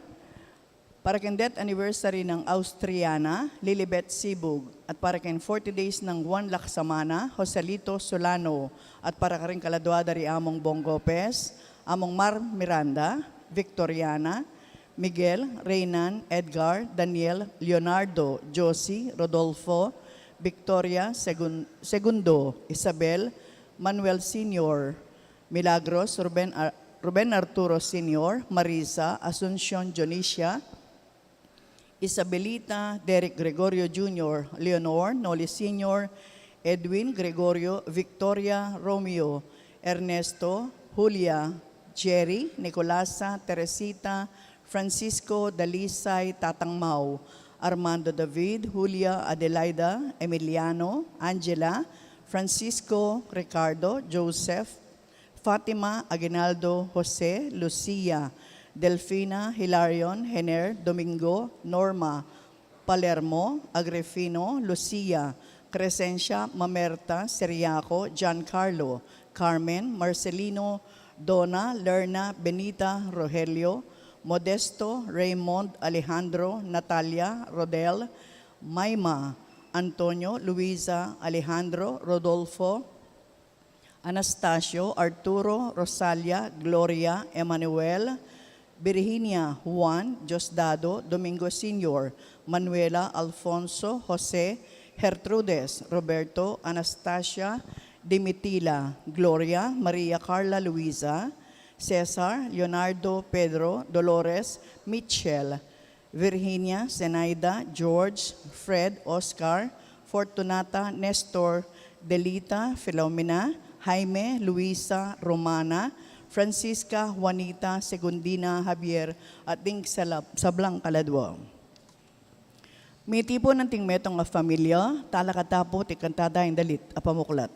S3: Para king death anniversary ng Austriana, Lilibet Sibug. At para king 40 days ng Juan Laksamana, Joselito Solano. At para ka rin kaladwada ri among Bong Gopez, among Mar Miranda, Victoriana, Miguel, Reynan, Edgar, Daniel, Leonardo, Josie, Rodolfo, Victoria, Segundo, Isabel, Manuel Sr., Milagros, Ruben Arturo Sr., Marisa, Asuncion Jonicia, Isabelita, Derek Gregorio Jr., Leonor, Noli Sr., Edwin Gregorio, Victoria, Romeo, Ernesto, Julia, Jerry, Nicolasa, Teresita, Francisco, Dalisay, Tatang Mau, Armando David, Julia, Adelaida, Emiliano, Angela, Francisco, Ricardo, Joseph, Fatima, Aguinaldo, Jose, Lucia, Delfina, Hilarion, Hener, Domingo, Norma, Palermo, Agrefino, Lucia, Crescencia, Mamerta, Seriaco, Giancarlo, Carmen, Marcelino, Donna, Lerna, Benita, Rogelio, Modesto, Raymond, Alejandro, Natalia, Rodel, Maima, Antonio, Luisa, Alejandro, Rodolfo, Anastasio, Arturo, Rosalia, Gloria, Emmanuel, Virginia, Juan, Diosdado, Domingo Sr., Manuela, Alfonso, Jose, Gertrudes, Roberto, Anastasia, Dimitila, Gloria, Maria Carla Luisa, Cesar, Leonardo, Pedro, Dolores, Mitchell, Virginia, Zenaida, George, Fred, Oscar, Fortunata, Nestor, Delita, Filomena, Jaime, Luisa, Romana, Francisca, Juanita, Segundina, Javier, at ding sablang kaladwa. May tipo ng tingmetong nga familia, talakatapo, tikantada yung dalit, apamuklat.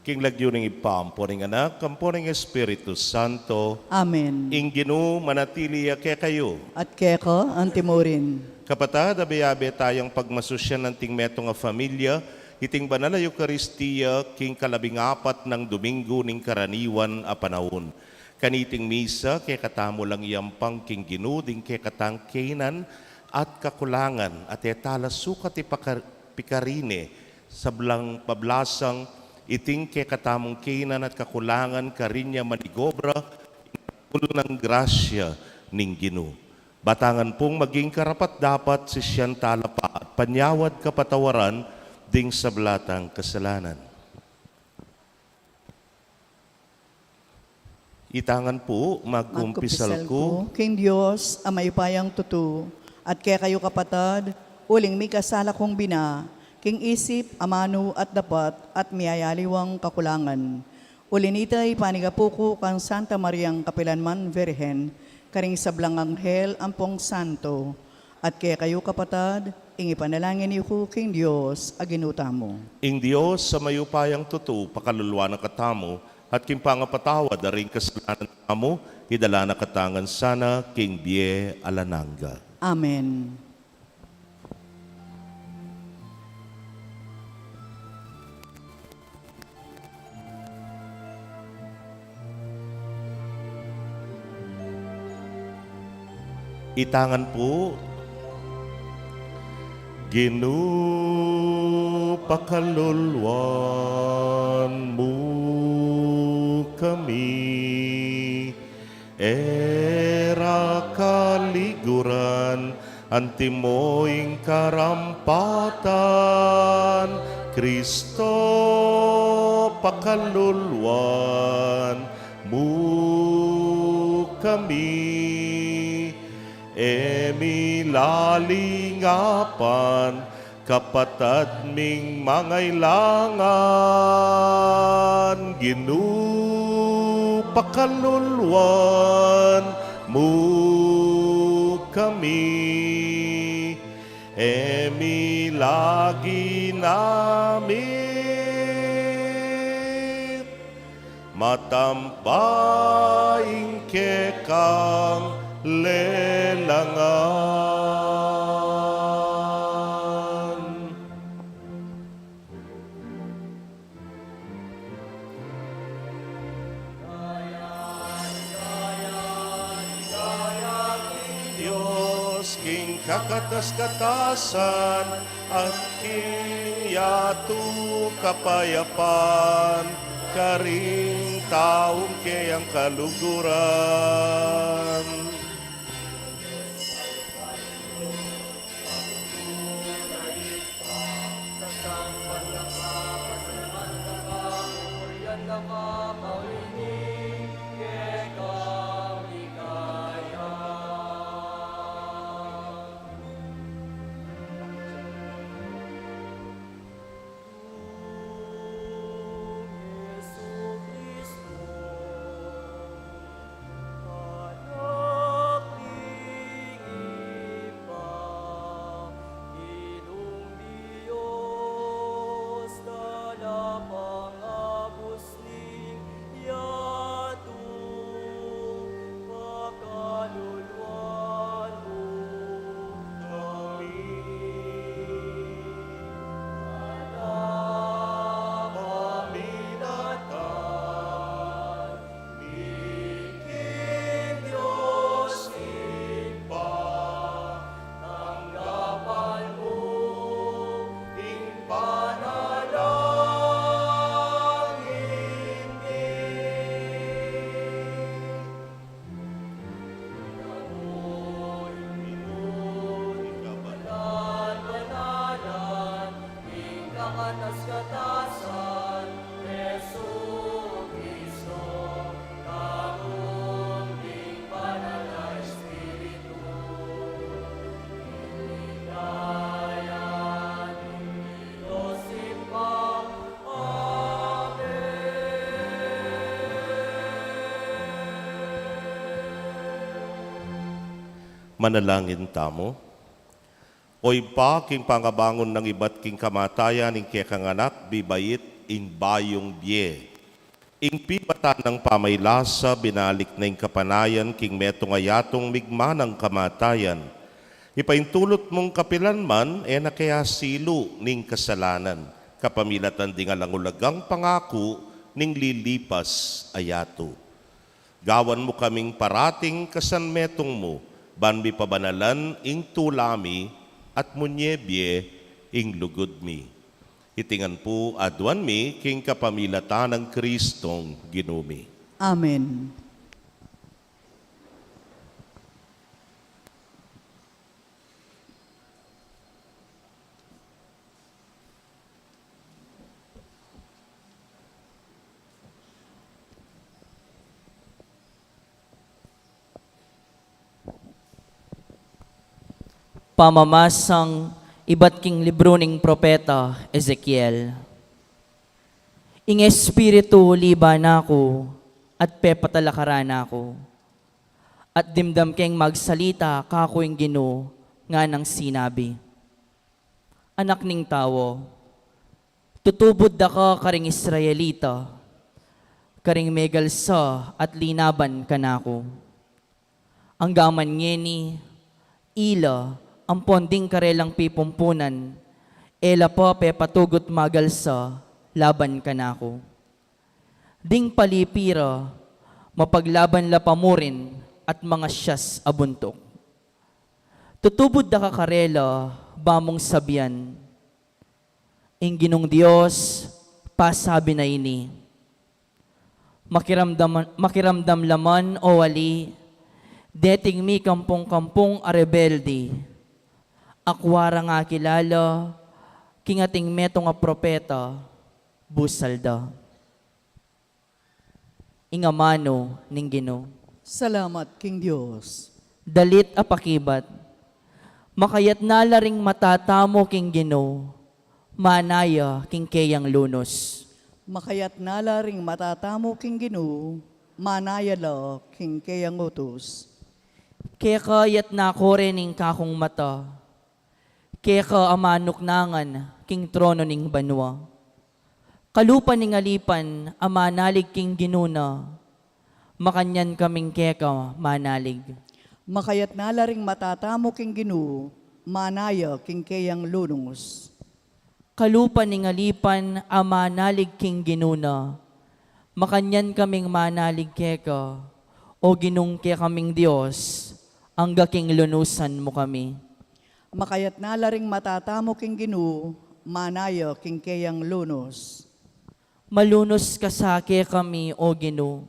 S4: King lagyuning ipampuring anak, kampuring Espiritu Santo,
S3: Amen.
S4: inginu manatili kaya kayo.
S3: At keko, antimurin.
S4: Kapatad, abe-abe tayong pagmasusyan ng tingmetong nga familia, iting banal na Eucharistia, king kalabing-apat ng Domingo ning karaniwan a panahon. Kaniting misa, kaya katamo lang iyampang king ginuding kaya katang kainan at kakulangan at etala sukat ipikarine sablang pablasang iting kaya katamong kainan at kakulangan karinya manigobra ng grasya ning Ginoo. Batangan pong maging karapat dapat si siyang talapa at panyawad kapatawaran ding sa blatang kasalanan. Itangan po, magkumpisal ko,
S3: King Diyos, ang mayupayang tutu, at kaya kayo kapatad, uling may kasala kong bina, king isip, amano at dapat, at miyayaliwang kakulangan. Ulinitay panigapuko kang Santa Mariang Kapilanman Virhen, karing sablang anghel ampong santo, at kaya kayo kapatad, ingi panalangin niyo ko, King Diyos, aginuta mo.
S4: ing Diyos sa mayupayang tutu, pakaluluwa ng katamo, at kimpangapatawad na rin kasalanan mo, hidala na katangan sana, King Bie Alananga.
S3: Amen.
S4: Itangan po, Ginoo pakaluluan mo kami, era kaliguran, antimoing karampatan, Kristo pakaluluan mo kami, emilalingapan, kapatad ming mangailangan, Ginoo pakaluluan mo kami, emilagi namin, matampaing kekang lelangan. Diyos, king kakatas-katasan, at king yatu kapayapan, karing taong kayang kaluguran. Manalangin tamo. Oy pa, king pangabangon ng iba't king kamatayan, ing kekang anak, bibayit, ing bayong bie. Ing pipata ng pamaylasa, binalik na ing kapanayan, king metong ayatong migma ng kamatayan. Ipaintulot mong kapilan man, na kaya silo ning kasalanan. Kapamilatan di nga langulagang pangako, ning lilipas ayato. Gawan mo kaming parating kasanmetong mo, banbi pabanalan ing tulami at munyebye ing lugod mi. Itingan po aduan mi king kapamilatan ng Kristong Ginumi.
S3: Amen.
S5: Pamamasang iba't king libro ning propeta Ezekiel. Ing espiritu liba nako at pepatalakaran nako. At dimdam keng magsalita kako ing Ginoo nga nang sinabi. Anak ning tawo, tutubod da ka karing Israelita, karing megalsa at linaban ka nako. Ang gaman ngeni, ila, ang ponding karelang pipumpunan, ela po patugot magalsa, laban ka nako. Ding palipira, mapaglaban la pamurin at mga siyas abuntok. Tutubod da ka karela, bamong sabian. Ing Ginong Diyos, pasabi na ini. Makiramdam laman o wali, deting mi kampong-kampong a rebelde, akwara nga kilala, kingating meto nga propeta, busalda. Ingamano ning Ginoo.
S3: Salamat, King Diyos.
S5: Dalit apakibat, makayat nalaring matatamo king Ginoo, manaya king kayang lunos.
S3: Makayat nalaring matatamo King Ginoo, manayala King kayang utos.
S5: Kaya kayat na kore ning kakong mata, kaya ka amanok nangan king trono ning banwa. Kalupan ning alipan, amanalig king ginuna, makanyan kaming keka manalig.
S3: Makayat nalaring matatamo King Ginoo, manaya King kayang lunos.
S5: Kalupan ning alipan, amanalig king ginuna, makanyan kaming manalig keka, o ginung ke kaming Diyos, ang gaking lunusan mo kami.
S3: Makayat nalaring matatamo King Ginoo, manaya King kayang lunos.
S5: Malunos ka sake kami, o Ginoo,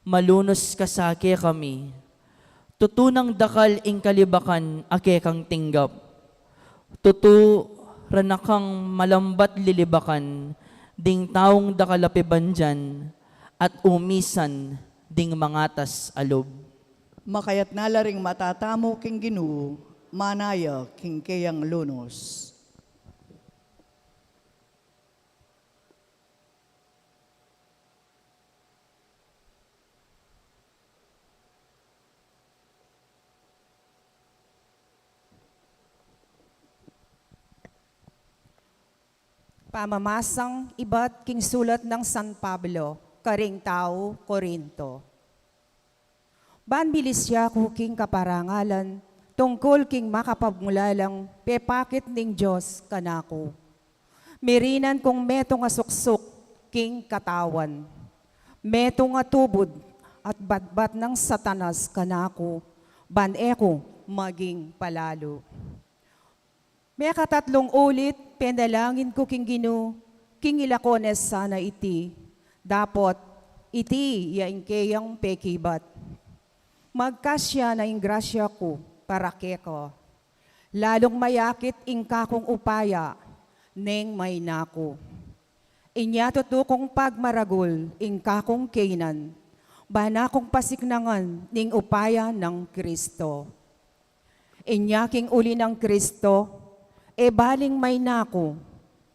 S5: malunos ka sake kami. Tutunang dakal ing kalibakan, ake kang tinggap. Tutu ranakang malambat lilibakan, ding taong dakalapiban dyan, at umisan ding mangatas alob.
S3: Makayat nalaring matatamo King Ginoo, manaya King kayang lunos.
S2: Pamamasang iba't king sulat ng San Pablo, karing tao, Korinto. Banbilis siya kuking kaparangalan, tungkol king makapagmulalang pepakit ning Diyos kanako. Mirinan kong meto nga suksok king katawan. Meto nga tubod at batbat ng satanas kanako, baneko maging palalo. May katatlong ulit, penalangin ko king Ginoo, king ilakones sana iti, dapot iti yaing kayang pekibat. Magkasya na ing grasya ko para keko, lalong mayakit ing kakong upaya, neng may nako. Inya tutukong pagmaragul ing kakong kainan, banakong pasiknangan ning upaya ng Kristo. Inya king uli ng Kristo, e baling may nako,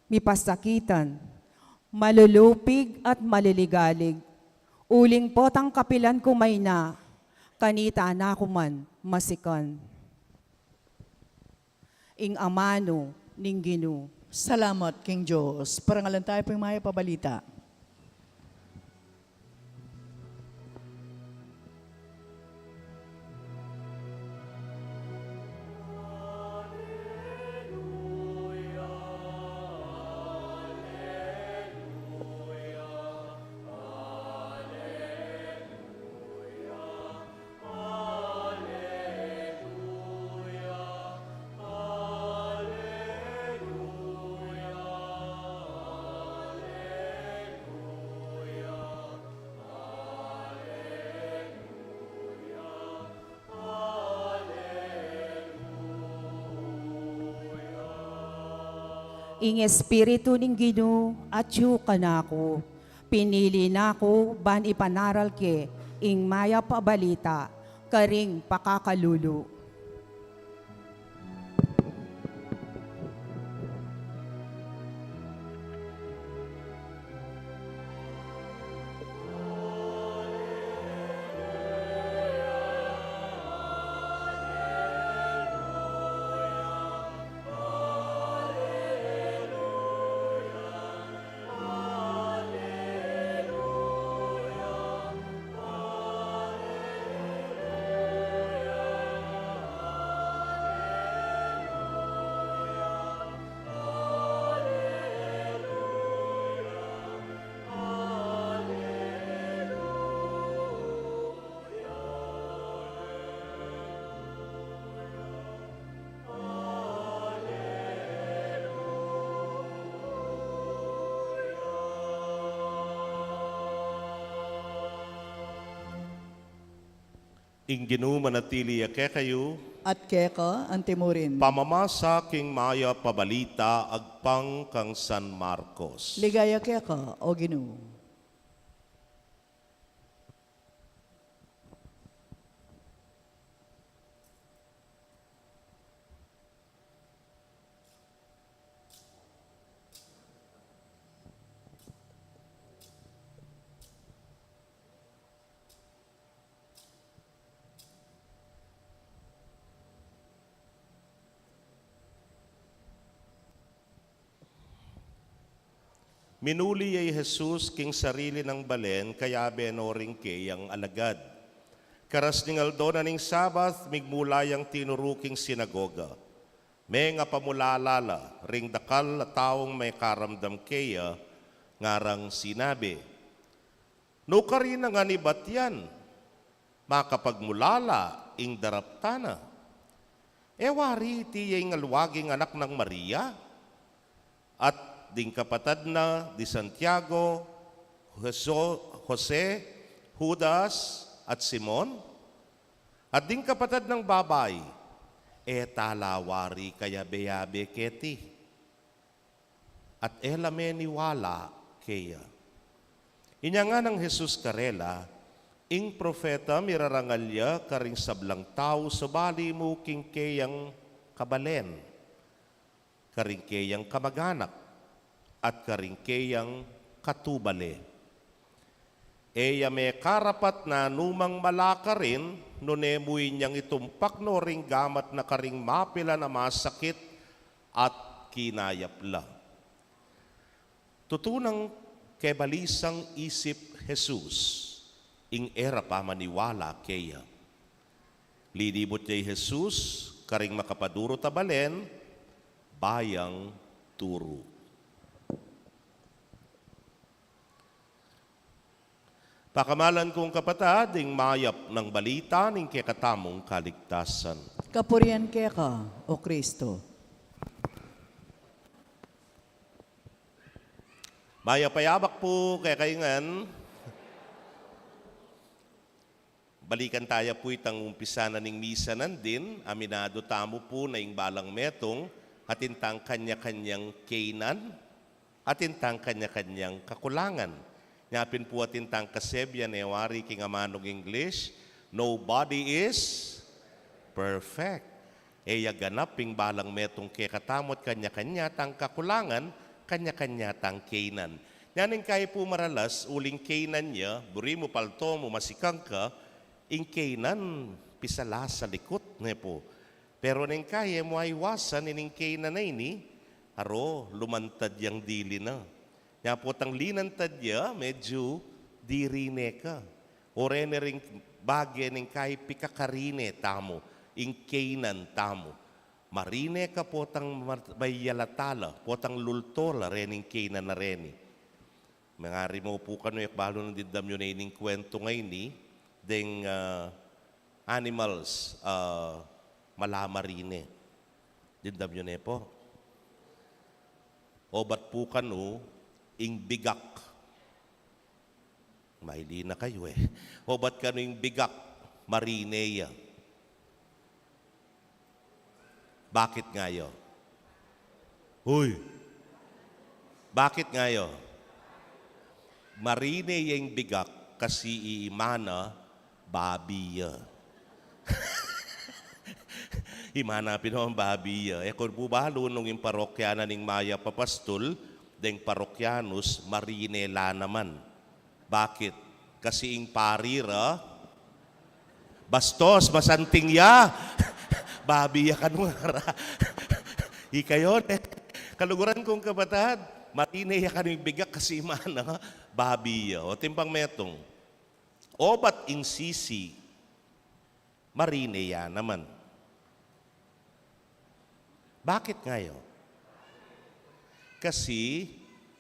S2: mipasakitan, malulupig at maliligalig. Uling potang kapilan ko may na, kanita na ko man masikan. Ing amano ning Ginoo.
S3: Salamat, King Diyos. Parangalan tayo po yung mga pabalita.
S2: Ing espiritu ning Ginoo at yu kanako. Pinili nako ban ipanaral ke ing maya pabalita karing pakakalulo.
S4: ing ginumanatili kayo,
S3: at keka ang timurin.
S4: pamamasa king maya pabalita agpang kang San Marcos.
S3: Ligaya keka, o Ginoo.
S4: Minuli ay Jesus king sarili ng balen, kaya benoring kay ang alagad. Karas ningal do na ning Sabath, migmulayang tinuruking sinagoga. May nga pamulalala, ring dakal at taong may karamdam kaya, ngarang sinabi, no ka rin nga ni Batyan, makapagmulala ing daraptana. Ewari tiyay ngalwaging anak ng Maria, at ding kapatad na di Santiago, Jose, Judas, at Simon, at ding kapatad ng babay, talawari kaya beyabe keti, at elame niwala kaya. Inya nga ng Jesus karela, ing profeta mirarangalya karing sablang tao sa bali mo king kayang kabalen, karing kayang kamaganak, at karingkeyang katubale. Eya may karapat na numang malaka rin, nunemuy niyang itumpak no ring gamat na karing mapila na masakit at kinayapla. Tutunang kebalisang isip Jesus, ing era pa maniwala keya. Lidibot niya Jesus, karing makapaduro tabalen, bayang turo. Pakamalan kong kapatad, ing mayap ng balita ning kekatamong kaligtasan.
S3: Kapurian keka, o Kristo.
S4: Mayapayabak po kay kaingan. Balikan tayo po itang umpisa na ning misa nandin. Aminado tamo po na ing balang metong atintang kanya-kanyang kainan, atintang kanya-kanyang kakulangan. Nyapin po atintang kasebyan ewari king amanong English, nobody is perfect. Eya ganaping balang metong kekatamot kanya-kanya tang kakulangan, kanya-kanya tang kainan. Yaning kaya po maralas, uling kainan niya, buri mo palto mo masikang ka, ing kainan pisala sa likot ne po. Pero neng kaya mo ay wasan ining kainan na ini, aro lumantad yang dili na. Nga po tang linantad ya, medyo dirine ka. O rene ring bagay ning kay pikakarine tamo, ing kainan tamo. Marine ka po tang bayalatala, po tang lultola rening kainan na reni. Mangari mo po kano yak balo ng didam yun na ining kwento ngay ni, ding animals, malamarine. Didam yun po. O ba't po kano, ing bigak. Maili na kayo eh. O ba't kano ing bigak? Marineya. Bakit ngayo? Huy! Bakit ngayo? Marineya ing bigak kasi iimana babiya. Imanapin ho ang babiya. E kung po ba lunong yung parokya na ning Maya Papastol, deng parokyanus marinela naman. Bakit? Kasi ing parira, bastos, masanting ya, babiya kanwara. Ikayon, kaluguran kong kapatad, marineya kanong bigak kasi mana, babiya. O timpang metong, obat ing sisi, marineya naman. Bakit ngayon? Kasi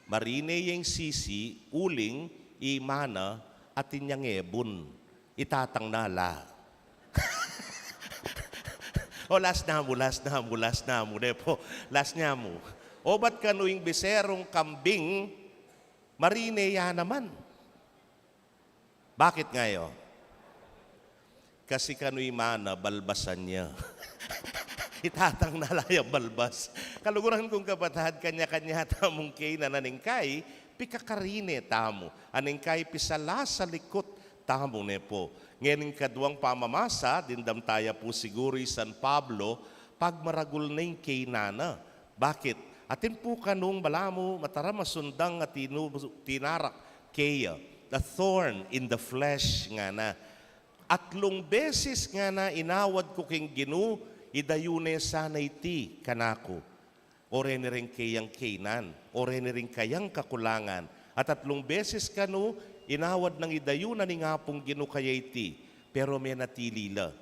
S4: marine yung sisi, uling, imana, at inyang ebon. Itatang nala. O last na mo, depo. Last niya mo. O ba't kanuing biserong kambing, marine ya naman. Bakit ngayon? kasi kano'y mana, balbasan niya. Itatang nalayang balbas. Kaluguran kong kapatad, kanya-kanya tamong kay na naningkay, pikakarine tamo. Aningkay pisala sa likot tamo ne po. Ngayon kadwang pamamasa, dindam taya po siguro San Pablo, pagmaragul na yung kay nana. Bakit? Atin po kanong balamo, matara masundang at tinarak kaya. The thorn in the flesh nga na. Atlong beses nga na inawad ko king Ginu, idayune sana iti kanako. Ore ni rin kayang kainan, ore ni rin kayang kakulangan. At 3 beses kanu, inawad ng idayuna ni nga pong Ginu kaya iti, pero may natilila.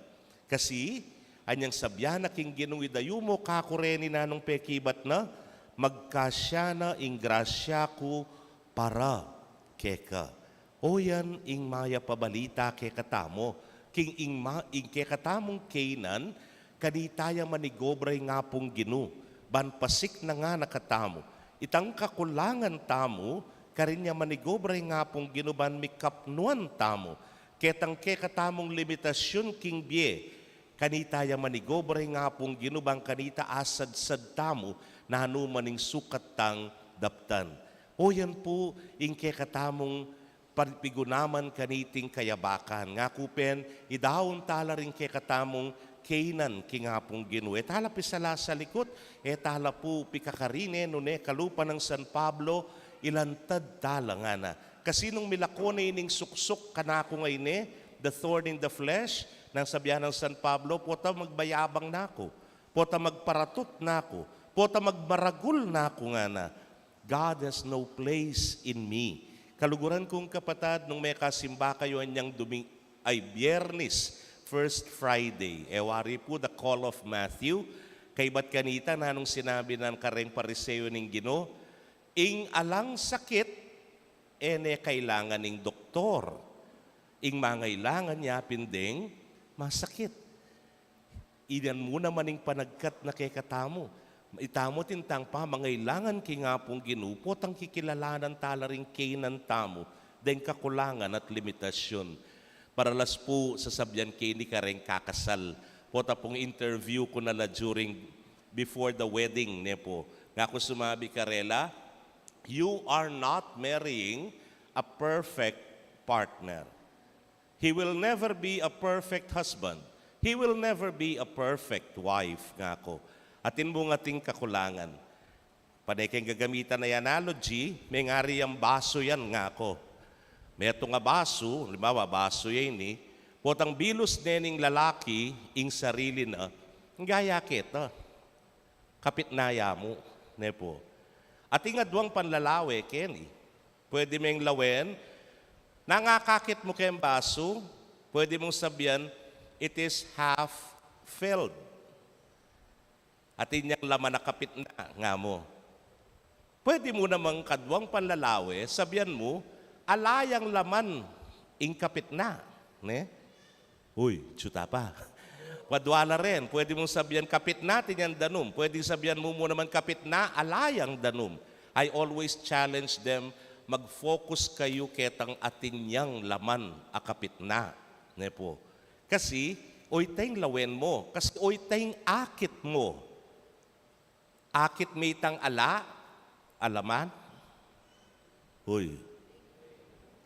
S4: Kasi, anyang sabyan na king Ginu idayu mo, kakureni na nung pekibat na, magkasya na ing grasya ko para keka. O yan, ing maya pabalita kekatamo, king ing kekatamong kainan, kanitaya manigobray nga pong Ginu, banpasik na nga nakatamo. Itang kakulangan tamo, karinya manigobray nga pong Ginu, ban mikapnuan tamo. Ketang kekatamong limitasyon king bie, kanitaya manigobray nga pong Ginu, ban kanita asad-sad tamo, na hanumaning sukat tang daptan. O yan po, ing kekatamong pigunaman kaniting kayabakan. Nga kupen, idawon tala rin kekatamong kainan kingapong Ginu. Tala pisala sa likot, tala po pikakarine, nune, kalupa ng San Pablo, ilantad tala nga na. Kasi nung milakone ining suksok kanako ngayon the thorn in the flesh, nang sabihan ng San Pablo, pota magbayabang nako, pota magparatot nako, pota magmaragul nako nga na. God has no place in me. Kaluguran kong kapatad, nung may kasimba kayo anyang Biyernes, First Friday, ewari po the call of Matthew, kay ba't kanita na nung sinabi ng kareng pariseo ng Gino, ing alang sakit, ene kailangan ng doktor. Ing mangailangan niya pindeng masakit. Iyan mo naman ing panagkat na kay katamo. Itamo tintang pa, mangailangan ki nga pong ginupot ang kikilalanan talaring kainan tamo, dahil kakulangan at limitasyon. Paralas po sa sabyan kay ni kareng kakasal. Pota pong interview ko nala before the wedding ne po. Nga ko sumabi karela, you are not marrying a perfect partner. He will never be a perfect husband. He will never be a perfect wife nga ko. Atin mong ating kakulangan. Panay kayong gagamitan na analogy, may ngari ang baso yan nga ako. May ito nga baso, halimbawa baso yan potang bilos nening lalaki, ing sarili na, gaya kita, kapit naya mo, ne po. At ingadwang panlalawe, Kenny, pwede mong lawen, nangakakit mo kayong baso, pwede mong sabihan, it is half filled. At inyang laman nakapit na nga mo. Pwede mo namang kadwang panlalawe, sabihan mo, alayang laman, ing kapit na. Ne? Uy, tsuta pa. Wadwala rin, pwede mong sabihan, kapit natin yan danum. Pwede sabihan mo naman, kapit na, alayang danum. I always challenge them, mag-focus kayo ketang atin yang laman, akapit na. Ne po. Kasi, oy tayong lawen mo. Kasi oy tayong akit mo. Akit may tang alaman? Uy.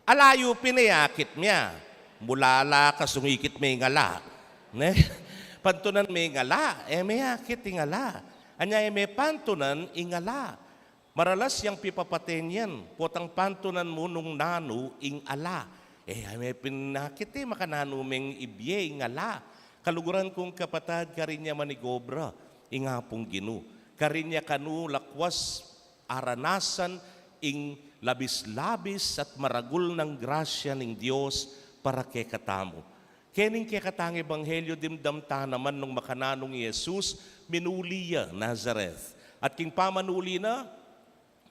S4: Alayo pinayakit niya. Mulala kasungikit may ngala. Ne? Pantunan may ngala, may akit ingala. Anya may pantunan ingala. Maralas yang pipapaten yan. Potang pantunan mo nung nanu ing ala. May pinakit makananumeng ibye ingala. Kaluguran kong kapatad karinya manigobra ingapong Ginu. Karinya kanu lakwas aranasan ing labis-labis at maragul ng grasya ng Diyos para kay katamo. Kening kay katang ebanghelyo dimdamta naman nung makananong Jesus minuliya Nazareth. At king pamanuli na,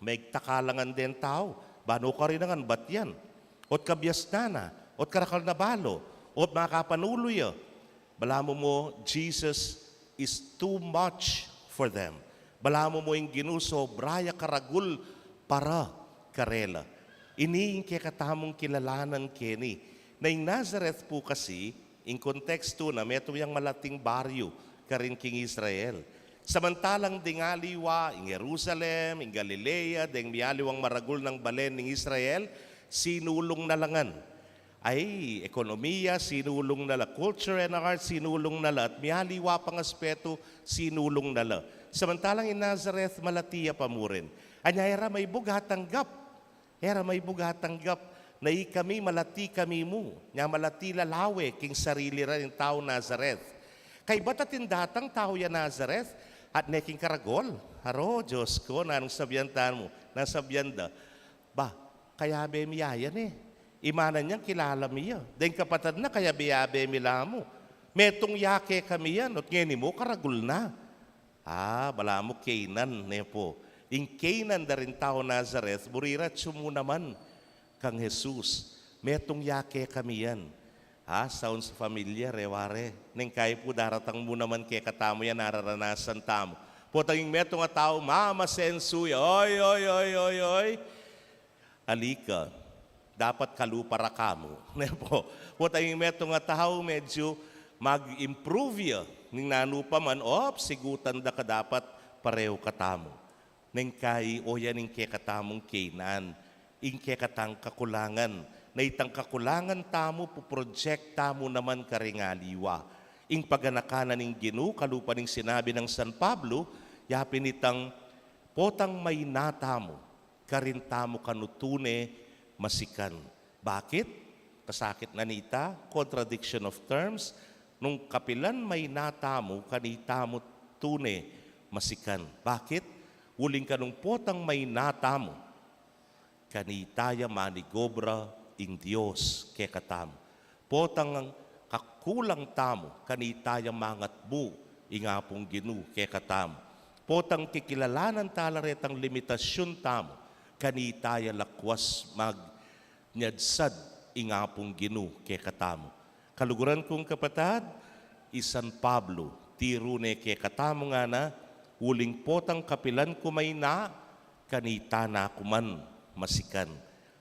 S4: may takalangan din tao. Bano ka rin nangan ba't yan? Ot kabyas na, ot karakal na balo, ot makapanuloy. Balamo mo, Jesus is too much for them. Balamo mo yung ginuso, braya karagul para karela. Ini yung katamong kilalanan kini. Na yung Nazareth po kasi, in konteksto na meto yang malating baryo karin king Israel. Samantalang dingaliwa in Jerusalem, in Galilea, deng mialiwang maragul ng balen ng Israel, sinulong na langan. Ay, ekonomiya, sinulong nala. Culture and art, sinulong nala. At mialiwa pang aspeto, sinulong nala. Samantalang in Nazareth, malatiya pa mo rin. Anya, era may bugatanggap. Era may bugatanggap. Na kami, malati kami mo. Nya malati lalawe, king sarili rin yung tao Nazareth. Kay batatin datang tao ya Nazareth, at neking karagol. Haro, Diyos ko, nanong sabyantan mo? Nasabyanda. Ba, kaya be miyayan eh. Imanan niyang kilala miya. Dahil kapatid na kaya biyabe mila mo. Metong yake kami yan. At ngayon mo, karagul na. Bala mo Canaan, nepo. In Canaan da rin tao Nazareth, burirat sumo naman kang Jesus. Metong yake kami yan. Sounds familiar, reware. Neng kaya po daratang mo naman kaya katamo yan, nararanasan tamo. Po tayong metong tao, mama sensuya, oy. Alika, dapat kalupara kamo. Po tayong metong tao, medyo mag-improve ya. Ning nanupa man, sigutan da ka dapat pareho katamo. Neng kaya, yan ning kaya katamong Canaan. Ing kaya katang kakulangan. Na itang kakulangan tamo, puproject tamo naman karingaliwa. Ing paganakanan ng Ginu, kalupa ng sinabi ng San Pablo, yapin itang potang may natamo, karintamo kanutune masikan. Bakit? Kasakit na nita, contradiction of terms, nung kapilan may natamo, kanitamo tune masikan. Bakit? Uling ka nung potang may natamo, kanitaya manigobra ing Diyos ke katamo. Potang kakulang tamo, kanitaya mangat bu, ingapong Ginu ke katamo. Potang kikilalanan talaretang limitasyon tamo, kanitaya lakwas magnyadsad, ingapong Ginu ke katamo. Kaluguran kong kapatad, San Pablo, tirune ke katamo nga na, uling potang kapilan kumay na, kanita na kuman masikan.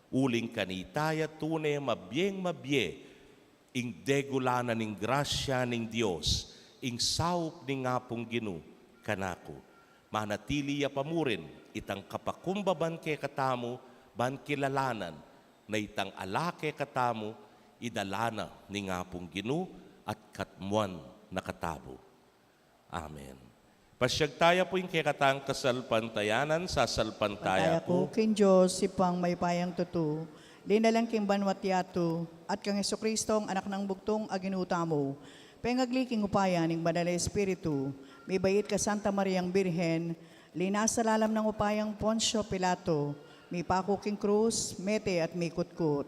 S4: Uling kanitaya tunay mabye, ing degulanan ning grasya ning Dios, ing saup ning ngapong Ginu kanako. Manatili ya pamurin, itang kapakumbaban ke katamo, ban kilalanan, na itang alake katamo, idalana ning ngapong Ginu at katmuan nakatabo. Amen. Pasyag tayo po yung kekatang kasalpantayanan, sasalpantaya
S3: Pantaya ko, king Diyos, sipang may payang tutu, linalang king banwat yato, at kang Kristo ang anak ng bugtong aginuta mo, pengagli upayan ng banal na Espiritu, may bayit ka Santa Mariang Birhen, linasalalam ng upayang Poncio Pilato, may pako king krus, mete at may kutkut.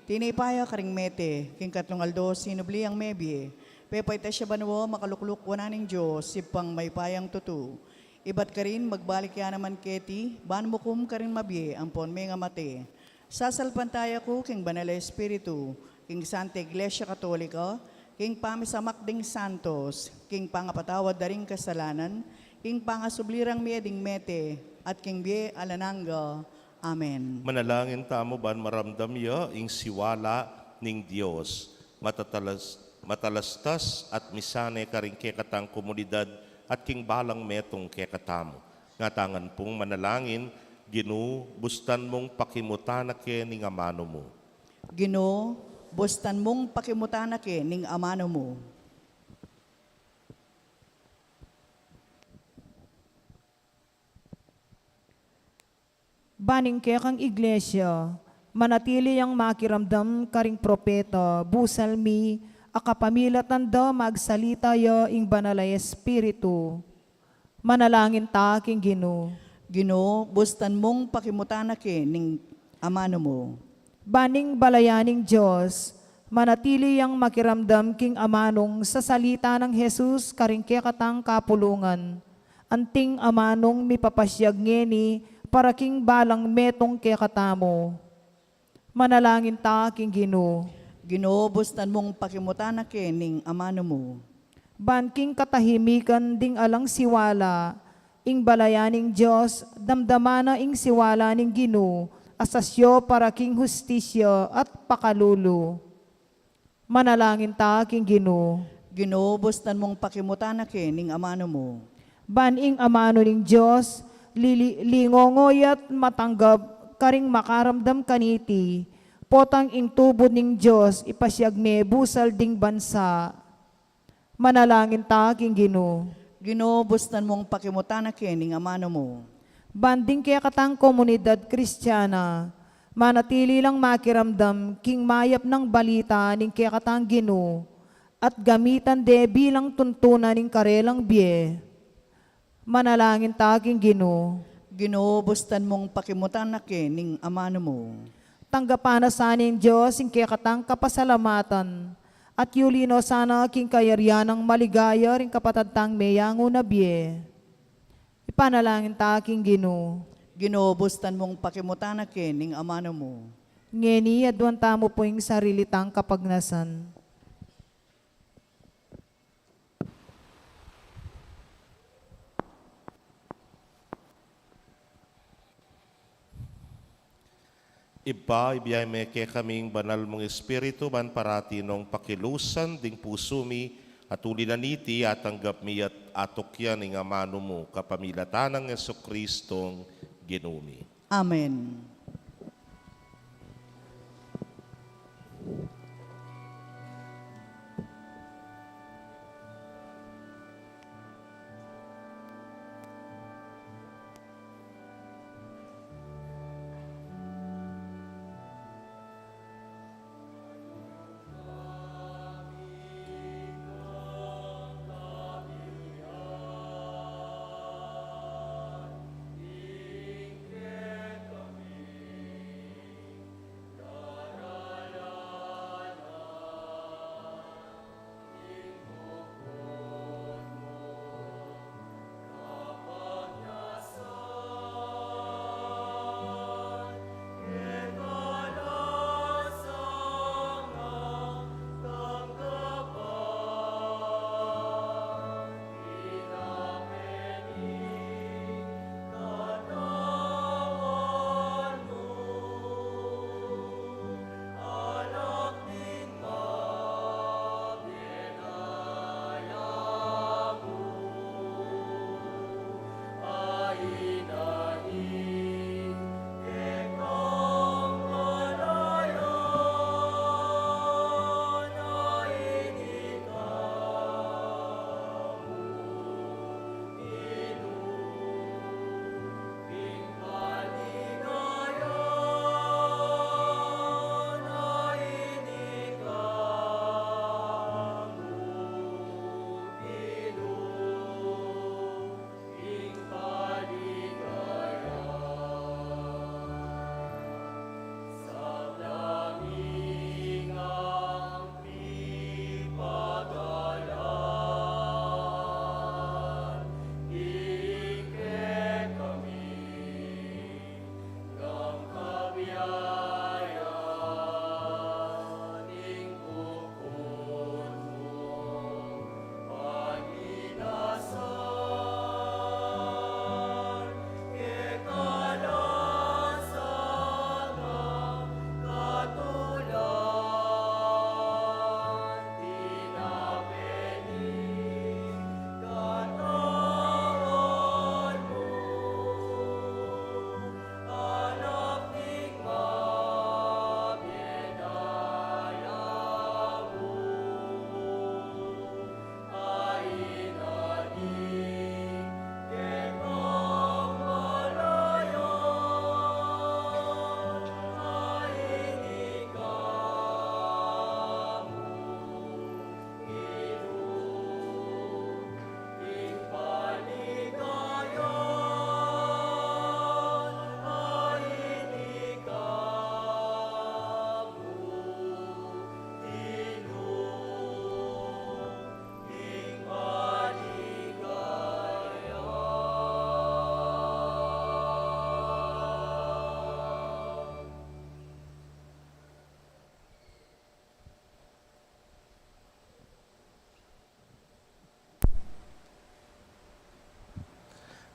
S3: Tinipaya karing mete, king katlong aldo, sinubli ang mebye, pepay ta siya banwo, makalukluk wananing Diyos, sipang may payang tutu. Ibat ka rin, magbalik ya naman keti, ban mo kum ka rin mabye, ampon may nga mate. Sasalpantaya ko, king banal na Espiritu, king Santa Iglesia Katolika, king pamisamak ding santos, king pangapatawad daring kasalanan, king pangasublirang mieding mete, at king bie alananga. Amen.
S4: Manalangin tamo ban maramdam ya, ing siwala ning Diyos. Matalastas at misane karing kekatang komunidad at king balang metong kekatamo. Ngatangan pong manalangin, Ginu, bustan mong pakimutanake ning amano mo.
S3: Gino, bustan mong pakimutanake ning amano mo.
S1: Baning kaya kang iglesia, manatili ang makiramdam karing propeta, busalmi, akapamilatan da magsalita yo ing banal na Espiritu. Manalangin ta king Gino.
S3: Gino, bustan mong pakimutanake ning amano mo.
S1: Baning balayaning Diyos, manatili ang makiramdam king amanong sa salita ng Jesus karing kekatang kapulungan. Anting amanong mipapasyag ngeni para king balang metong kekatamo. Manalangin ta king Gino.
S3: Gino, bustan mong pakimutanake ning amano mo.
S1: Banking katahimikan ding alang siwala, ing balayaning Diyos, damdamana ing siwala ning Gino, asasyo para king hustisya at pakalulo. Manalangin ta aking Ginoo.
S3: Ginoo, bustan mong pakimutan ning amano mo.
S1: Baning amano ning Diyos, lingongoy at matanggap, karing makaramdam kaniti, potang ing tubod ning Diyos, ipasyag me busal ding bansa. Manalangin ta aking Ginoo.
S3: Ginoo, bustan mong pakimutan ning amano mo.
S1: Banding kaya katang komunidad Kristiyana, manatili lang makiramdam, king mayap ng balita ning kaya katang Ginoo, at gamitan de bilang tuntunan ning karelang biye. Manalangin ta aking Ginoo.
S3: Ginoo, bustan mong pakimutan ning amano mo.
S1: Tanggapan na sana ng Diyos ing kaya katang kapasalamatan, at yulino sana king kayaryanang maligaya ring kapatadtang meyango na biye. Ipanalangin ta aking Ginoo.
S3: Ginoo, bustan mong pakimutan ning amano mo.
S1: Ngeni, adwan tamo po yung sarili tang kapagnasan.
S4: Iba, ibiyay me ke kaming banal mong espiritu, man parati nung pakilusan, ding pusumi, at ulinaniti, atanggap mi at atokyan ng amano mo, kapamilatan ng Yesu-Kristong ginumi.
S3: Amen.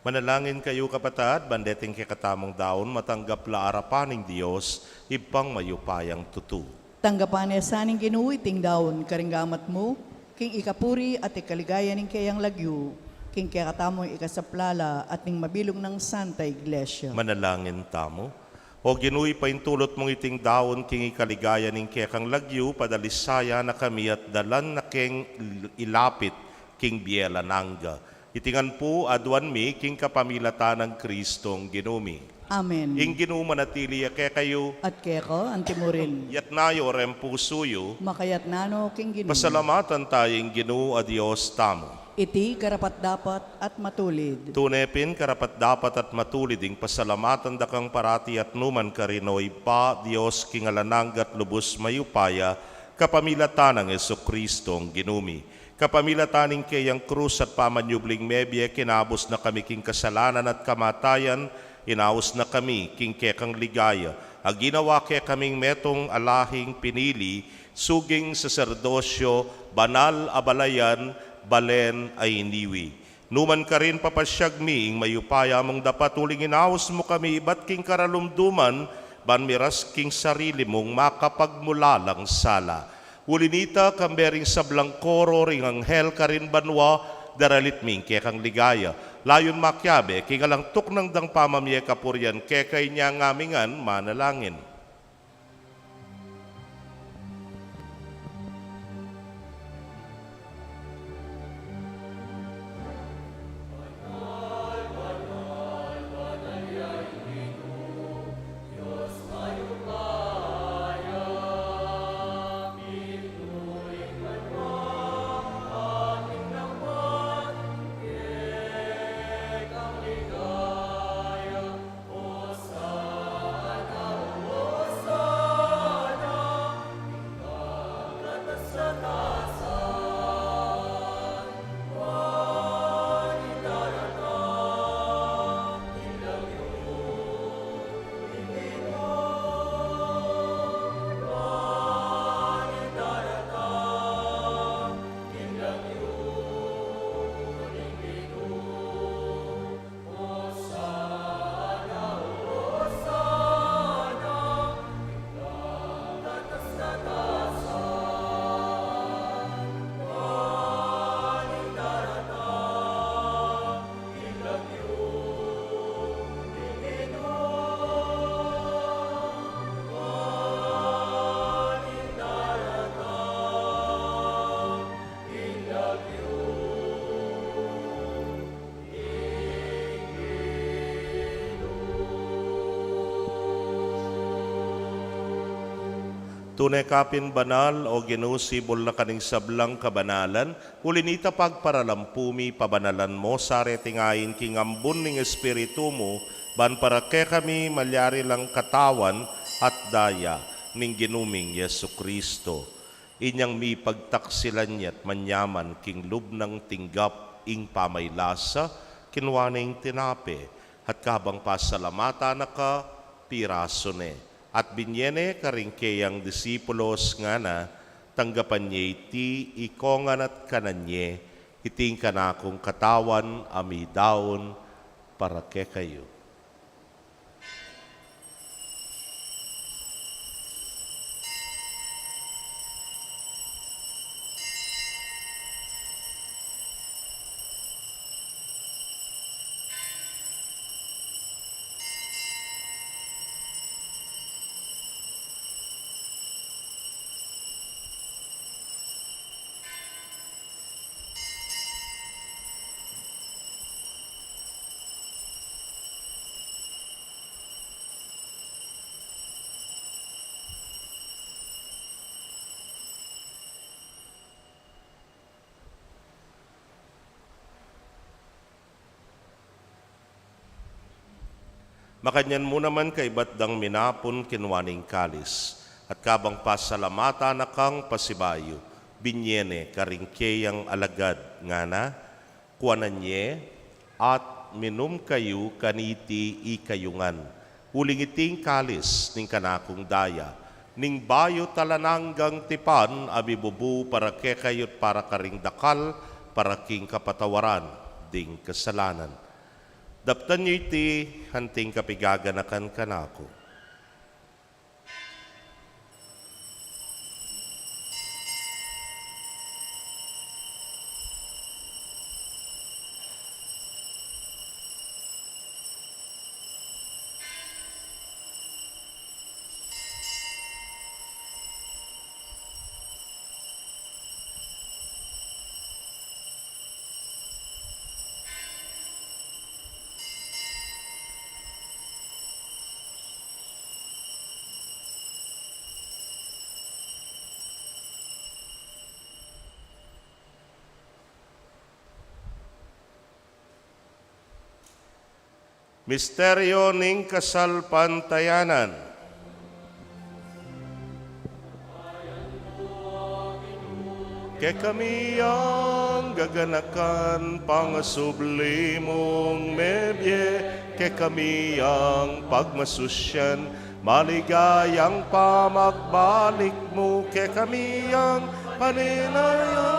S4: Manalangin kayo kapatad, bandeting kikatamong daon, matanggap la arapaning Diyos, ipang mayupayang tutu.
S3: Tanggapan niya saning ginuwiting daon karinggamat mo, king ikapuri at ikaligaya ning kayang lagyo, king kayakatamo ikasaplala at ning mabilog ng Santa Iglesia.
S4: Manalangin tamo. O ginuy paintulot mong iting daon king ikaligaya ning kekang lagyo, padalisaya na kami at dalan na king ilapit king biela nangga. Itingan po adwan mi king kapamilatan ng Kristong ginumi.
S3: Amen.
S4: Ing ginumanatili kaya kayo,
S3: At keko, antimurin,
S4: yat nayo rem pusuyo,
S3: makayat nano king ginu.
S4: pasalamatan tayong ginu a Diyos tamo.
S3: Iti karapat dapat at matulid.
S4: Tunepin karapat dapat at matulid ing pasalamatan dakang parati at numan karinoy pa Diyos kingalananggat lubos mayupaya kapamilatan ng Jesucristong ginumi. Kapamilatan ing kayang krus at pamanyubling mebye kinabos na kami king kasalanan at kamatayan, inaos na kami king kekang ligaya. Ang ginawa kaya kaming metong alahing pinili, suging saserdosyo, banal abalayan, balen ay iniwi. Numan ka rin papasyag mi, ing mayupaya mong dapat uling inaos mo kami, iba't king karalumduman, banmiras king sarili mong makapagmulalang sala. Ulinita kambering sablang koro, ring anghel ka rin banwa, daralit ming kekang ligaya. Layon makyabe, kingalang tuk ng dang pamamye kapuryan, kekay niya ngamingan manalangin. Tunay kapin banal o ginusibol na kaning sablang kabanalan, ulinita pagparalampumi pabanalan mo sa retingayin kingambun ning espiritu mo, ban para ke kami malyari lang katawan at daya ning ginuming Yesu Kristo. Inyang mi pagtaksilan niya't manyaman king lubnang tinggap ing pamaylasa, kinwaning tinape, at kabang pasalamata na ka piraso ne. At binyene karingkeyang disipulos nga na, tanggapan niya iti ikongan at kananye, iting kanakong katawan amidaon para ke kayo. Makanyan mo naman kay batdang minapon kinwaning kalis, at kabang pasalamata na kang pasibayo, binyene karingkeyang alagad nga na, kuananye at minum kayo kaniti ikayungan. Uling iting kalis ning kanakong daya, ning bayo talananggang tipan abibubu para kekayot para karing dakal, para king kapatawaran ding kasalanan. Daptan niyo iti hanting kapigaganakan kanako. Misteryo ning kasalpantayanan. Kay kami ang gaganakan pangasublimong mebye, kay kami ang pagmasusyan, maligayang pamagbalik mo, kay kami ang paninayan.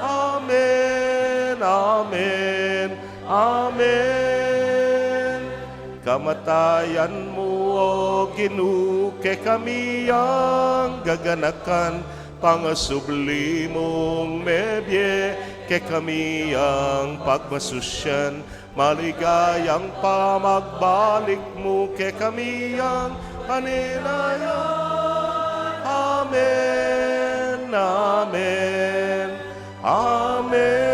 S4: Amen, amen, amen. Kamatayan mo, O Ginoo, kay kami ang gaganakan pangasublimong mebye, kay kami ang pagmasusyan, maligayang pamagbalik mo, kay kami ang paninayan. Amen, amen, amen.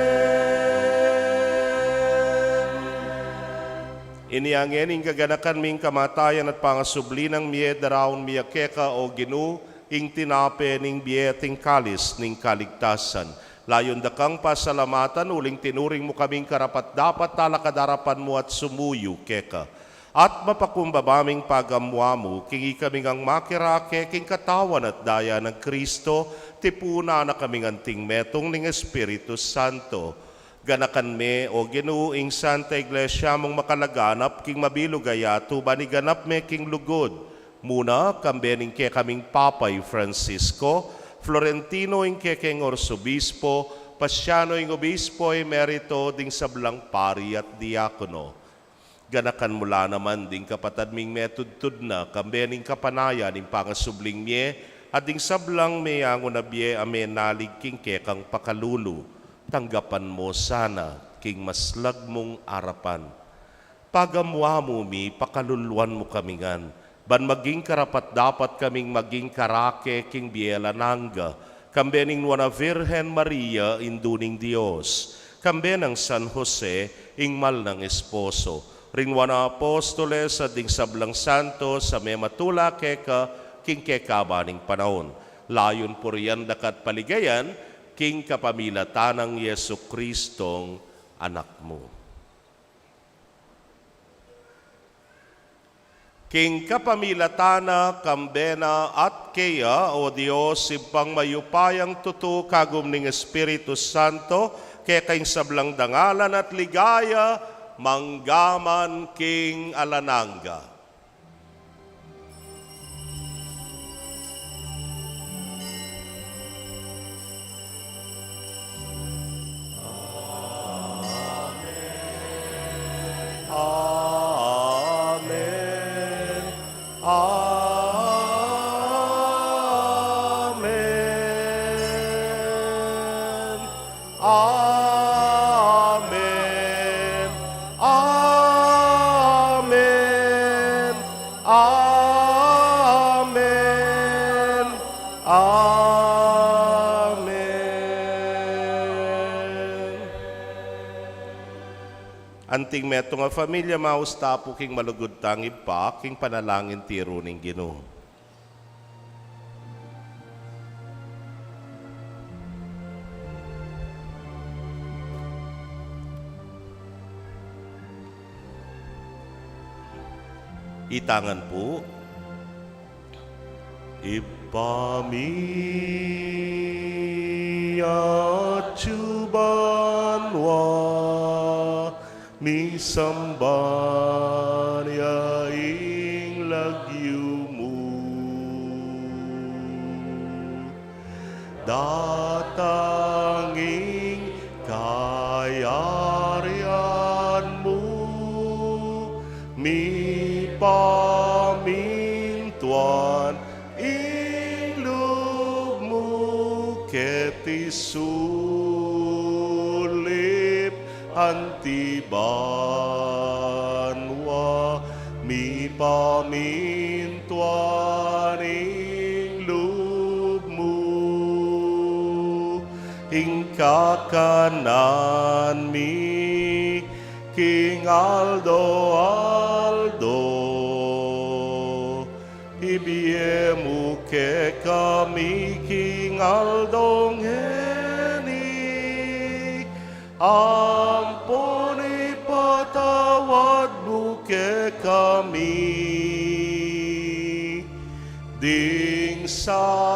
S4: Iniangin ing gaganakan ming kamatayan at pangasubli ng miye daraon miya keka, O Ginoo, ing tinape ning biyeting kalis ning kaligtasan. Layon dakang pasalamatan, uling tinuring mo kaming karapat dapat talakadarapan mo at sumuyo keka. At mapakumbabaming pagamwa mo, kingi kaming ang makirake, king katawan at daya ng Kristo, tipuna na kaming anting metong ning Espiritu Santo. Ganakan me, O Ginoo, ing Santa Iglesia mong makalaganap, king mabilugaya, tuba ni ganap me king lugod. Muna, kambening ke kaming Papay Francisco, Florentino ing kekeng Orsobispo, Pasyano ing Obispo Emerito ding sablang pari at diakono. Ganakan mula naman ding kapatad ming metudtud na, kambening kapanayan ing pangasubling mye, at ding sablang meyango na biye ame nalig king kekang pakalulu. Tanggapan mo sana king maslag mong arapan. Pagamwa mo mi, pakaluluan mo kamingan, ban maging karapat dapat kaming maging karake king biela nangga, kambening nuana Virgen Maria induning Dios, kambenang San Jose ingmal ng esposo, rinwana apostoles at ding sablang santo sa mematula keka king kekabaning panahon. Layon puriyan dakat paligayan, king kapamilatan ng Yesu Kristong anak mo. King kapamilatana, kambena at kaya, O Diyos, impang mayupayang tutu kagum ning Espiritu Santo, kaya kaing sablang dangalan at ligaya, manggaman king alananga. Amen. Amen. Amen. Amen. Amen. Amen. Anting meto nga familia mausta po king malugod tangib pa, king panalangin tiro ning Ginoo. Itangan po. Ipamiyat chubanwa mi samban yaing lagyu mo, datanging kayarian mo, mi pamintuan ilog mo ketisulip antibanwa, mi pamintuan ilog mo, ingkakanan mi King Aldo ibiemu ke kami King Aldong Heni, ampuni patawad patawad mo ke kami, ding salami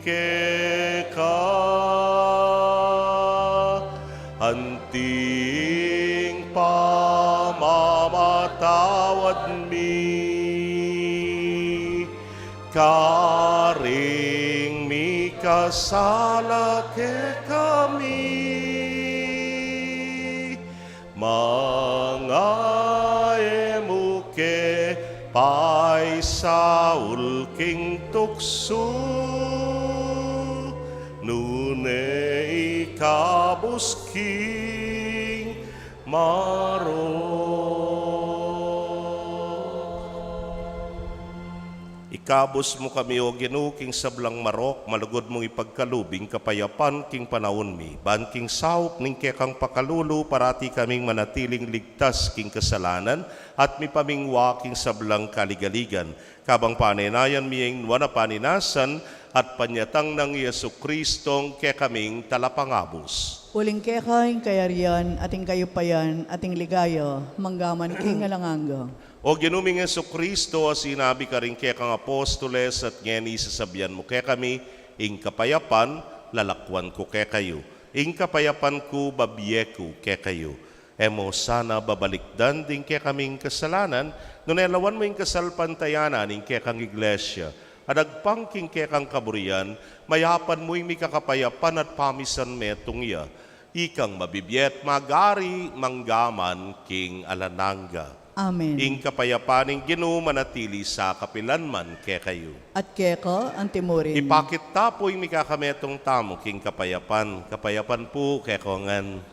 S4: ke ka, anting pamamatawad mi, karing mi kasala ke kami, mga emuke pay saul king tukso, nune ikabus king maro. Ikabos mo kami o ginuking sablang marok, malugod mong ipagkalubing kapayapan king panahon mi. Ban king saup ning kekang pakalulu, parati kaming manatiling ligtas king kasalanan, at mi pamingwa king sablang kaligaligan. Kabang paninayan miyeng wana paninasan, at panyatang ng Yesu Kristong kekaming talapangabos.
S3: Uling kekaing kayarian, ating kayupayan, ating ligaya, manggaman king alanganga.
S4: O ginuming Yesu Kristo, sinabi ka rin kekang apostoles at ngeni sasabihan mo ke kami, ing kapayapan, lalakwan ko ke kayo. Ing kapayapan ko, babiyeku ke kayo. Emo sana babalikdan din ke kaming kasalanan, nunelawan mo ing kasalpantayanan ing kekang iglesia. Adagpang king kekang kaburian, mayapan mo ing mikakapayapan at pamisan metong iya. Ikang mabibiyet magari manggaman king alananga.
S3: Amen.
S4: Ing kapayapaning Ginoo manatili sa kapilanman ke kayo.
S3: At keka ang timurin.
S4: Ipakit tapoy mikakametong tamo king kapayapan. Kapayapan po kekongan.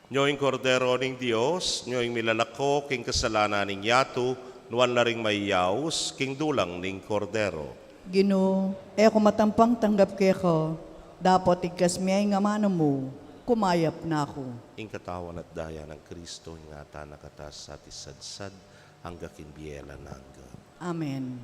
S4: Nyoing kordero ning Dios, nyoing milalako king kasalanan ning yato, nuan na ring mayaus king dulang ning kordero.
S3: Ginoo, ako matampang tanggap keka, dapat igkas miyay nga mano mo, kumayap na ako.
S4: Ing katawan at daya ng Kristo, ingata nakatas sa tisadsad, hangga kinbiela nangga.
S3: Amen.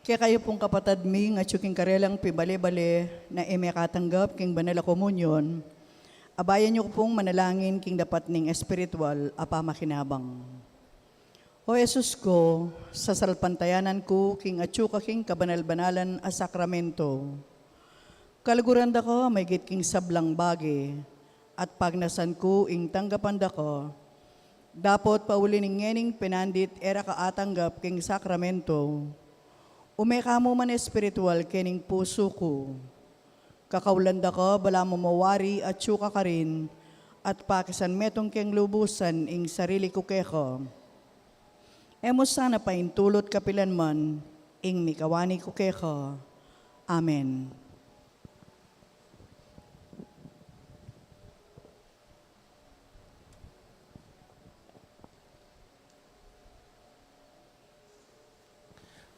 S3: Kaya kayo pong kapatad mi nga tsuking karelang pibale-bale na katanggap king banala komunyon, abayan niyo pong manalangin king dapat ning espiritual apamakinabang. O Jesus ko, sa salpantayanan ko king atsuka king kabanal-banalan a sakramento, kaliguran da ko may git king sablang bagi, at pagnasan ko ing tanggapan da ko, dapot pauli ning ngening pinandit era kaatanggap king sakramento, umeka mo man espiritual kening puso ko. Kakaulanda ko, bala mo mawari at syuka ka rin, at pakisan metong keng lubusan ing sarili ko keko. Emo sana paintulot kapilan man, ing mikawani ko keko. Amen.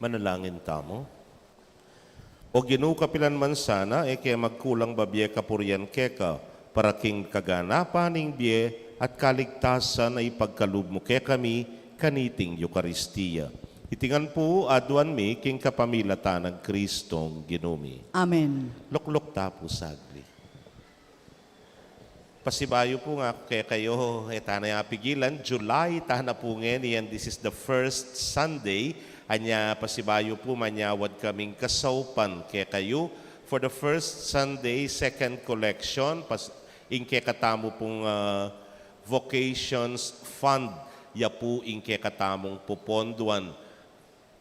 S4: Manalangin tamo. O ginukapilan man sana, kaya magkulang babye kapuryan keka, para king kaganapan ning bie at kaligtasan ay pagkalub mo ke kami, kaniting Eucharistia. Itingan po aduan mi king kapamilatan ng Kristong ginumi.
S3: Amen.
S4: Luklok tapo sagli. Pasibayo po nga kaya kayo tanay pigilan, July tahana po ngayon, and this is the first Sunday. Anya pasibayo po manyawad kaming kasaupan kaya kayo for the first Sunday, second collection, ingke katamo pong vocations fund, ya po ingke katamong puponduan.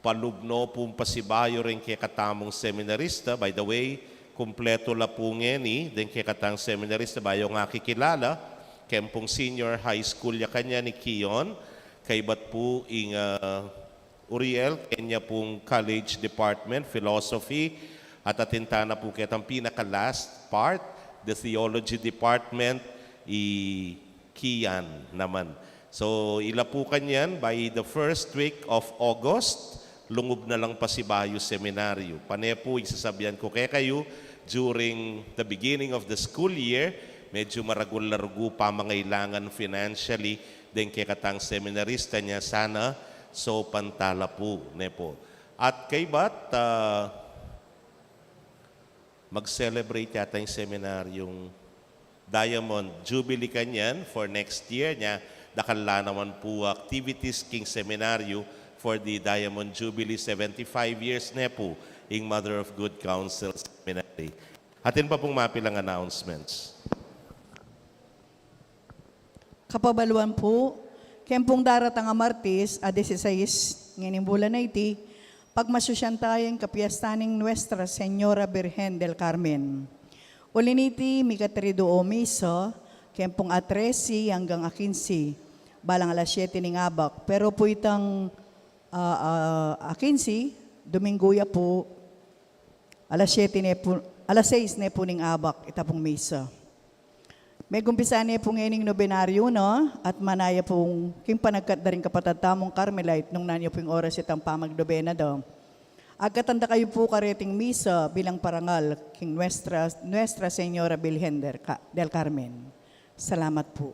S4: Palugno pong pasibayo rin kaya katamong seminarista. By the way, kumpleto la po ngeni, din kaya katang seminarista, bayo nga kikilala, kempong senior high school ya kanya ni Kion, kay bat po ing Uriel, kanya pong college department, philosophy, at atintana po kitang pinaka-last part, the theology department, Kian naman. So, ila po kanyan, by the first week of August, lungub na lang Pasibayo Seminaryo. Pane po, isasabihan ko kaya kayo, during the beginning of the school year, medyo maragul-larugo pa mangailangan financially, din kaya katang seminarista niya, sana, so pantala po, nepo. At kay bat, mag-celebrate yata yung seminaryong Diamond Jubilee kanyan for next year niya. Dakala naman po activities king seminaryo for the Diamond Jubilee 75 years nepo ing Mother of Good Counsel Seminary. Atin pa pong mapilang announcements.
S3: Kapabaluan po, kempong daratang nga Martes, a 16, ngayon bulan na iti, pagmasusyan tayong kapiyastaning Nuestra Señora Virgen del Carmen. Uliniti, mikatrido o miso, kempong a 13 hanggang a 15, balang alas 7 ning abak. Pero po itang a 15, Dominguya po, alas 6 ne po ning abak, itapong misa. May gumpisa niya pong ening nobenaryo, no? At manaya pong king panagkat na rin kapatatamong Carmelite nung nanyo pong oras itang pamagdobena daw. Agkatanda kayo po kareting misa bilang parangal king Nuestra Señora Virgen del Carmen. Salamat po.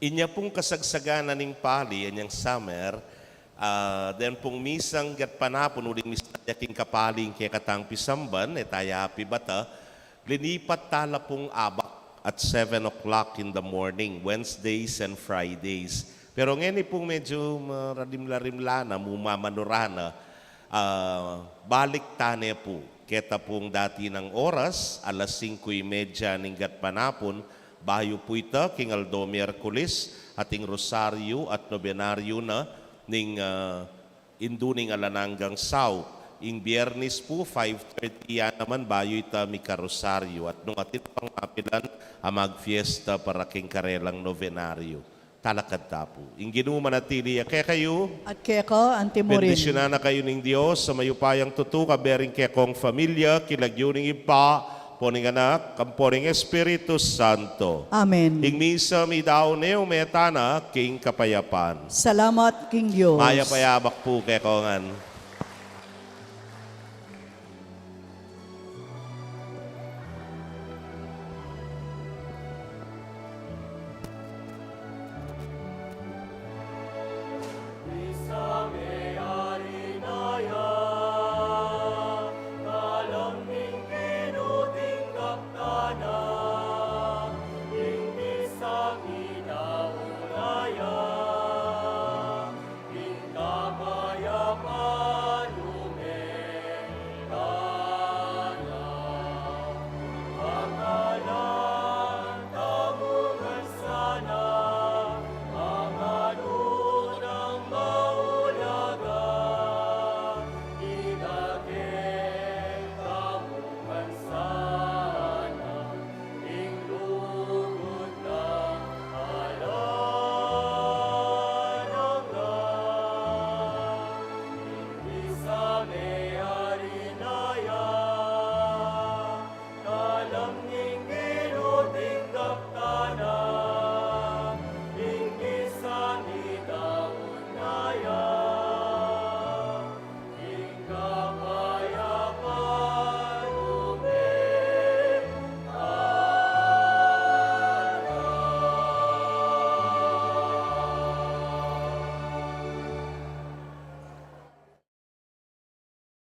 S4: Inya pong kasagsaganan ng pali, anyang summer, then pong misang gat panapon, uling misang yaking kapaling kaya katang pisamban, etaya pibata, linipat tala pong abak at 7 o'clock in the morning, Wednesdays and Fridays. Pero ngayon pong medyo radim-larimla na, mumamanurana, balik tane po. Keta pong dati ng oras, alas 5:30 ng gat panapon, bayo po ita, king Aldo Miyerkules, ating rosaryo at nobenaryo na, ning induning alananggang saw. Ing biyernes po, 5:30 yan naman, bayo ita mikarosaryo. At nung atit pang mapilan, magfiesta para king karelang novenaryo. Talakad tapo. Ing ginumanatili, kaya kayo,
S3: At kaya ko, antimorin.
S4: bendisyonan na kayo ng Diyos sa mayupayang tutuka, bering kaya kong familia, kilagyuning ipa, poning anak, kamponing Espiritu Santo.
S3: Amen.
S4: Ing misa mi daw neo metana king kapayapan.
S3: Salamat, King Diyos.
S4: Maya payabak po kay kongan.
S6: ne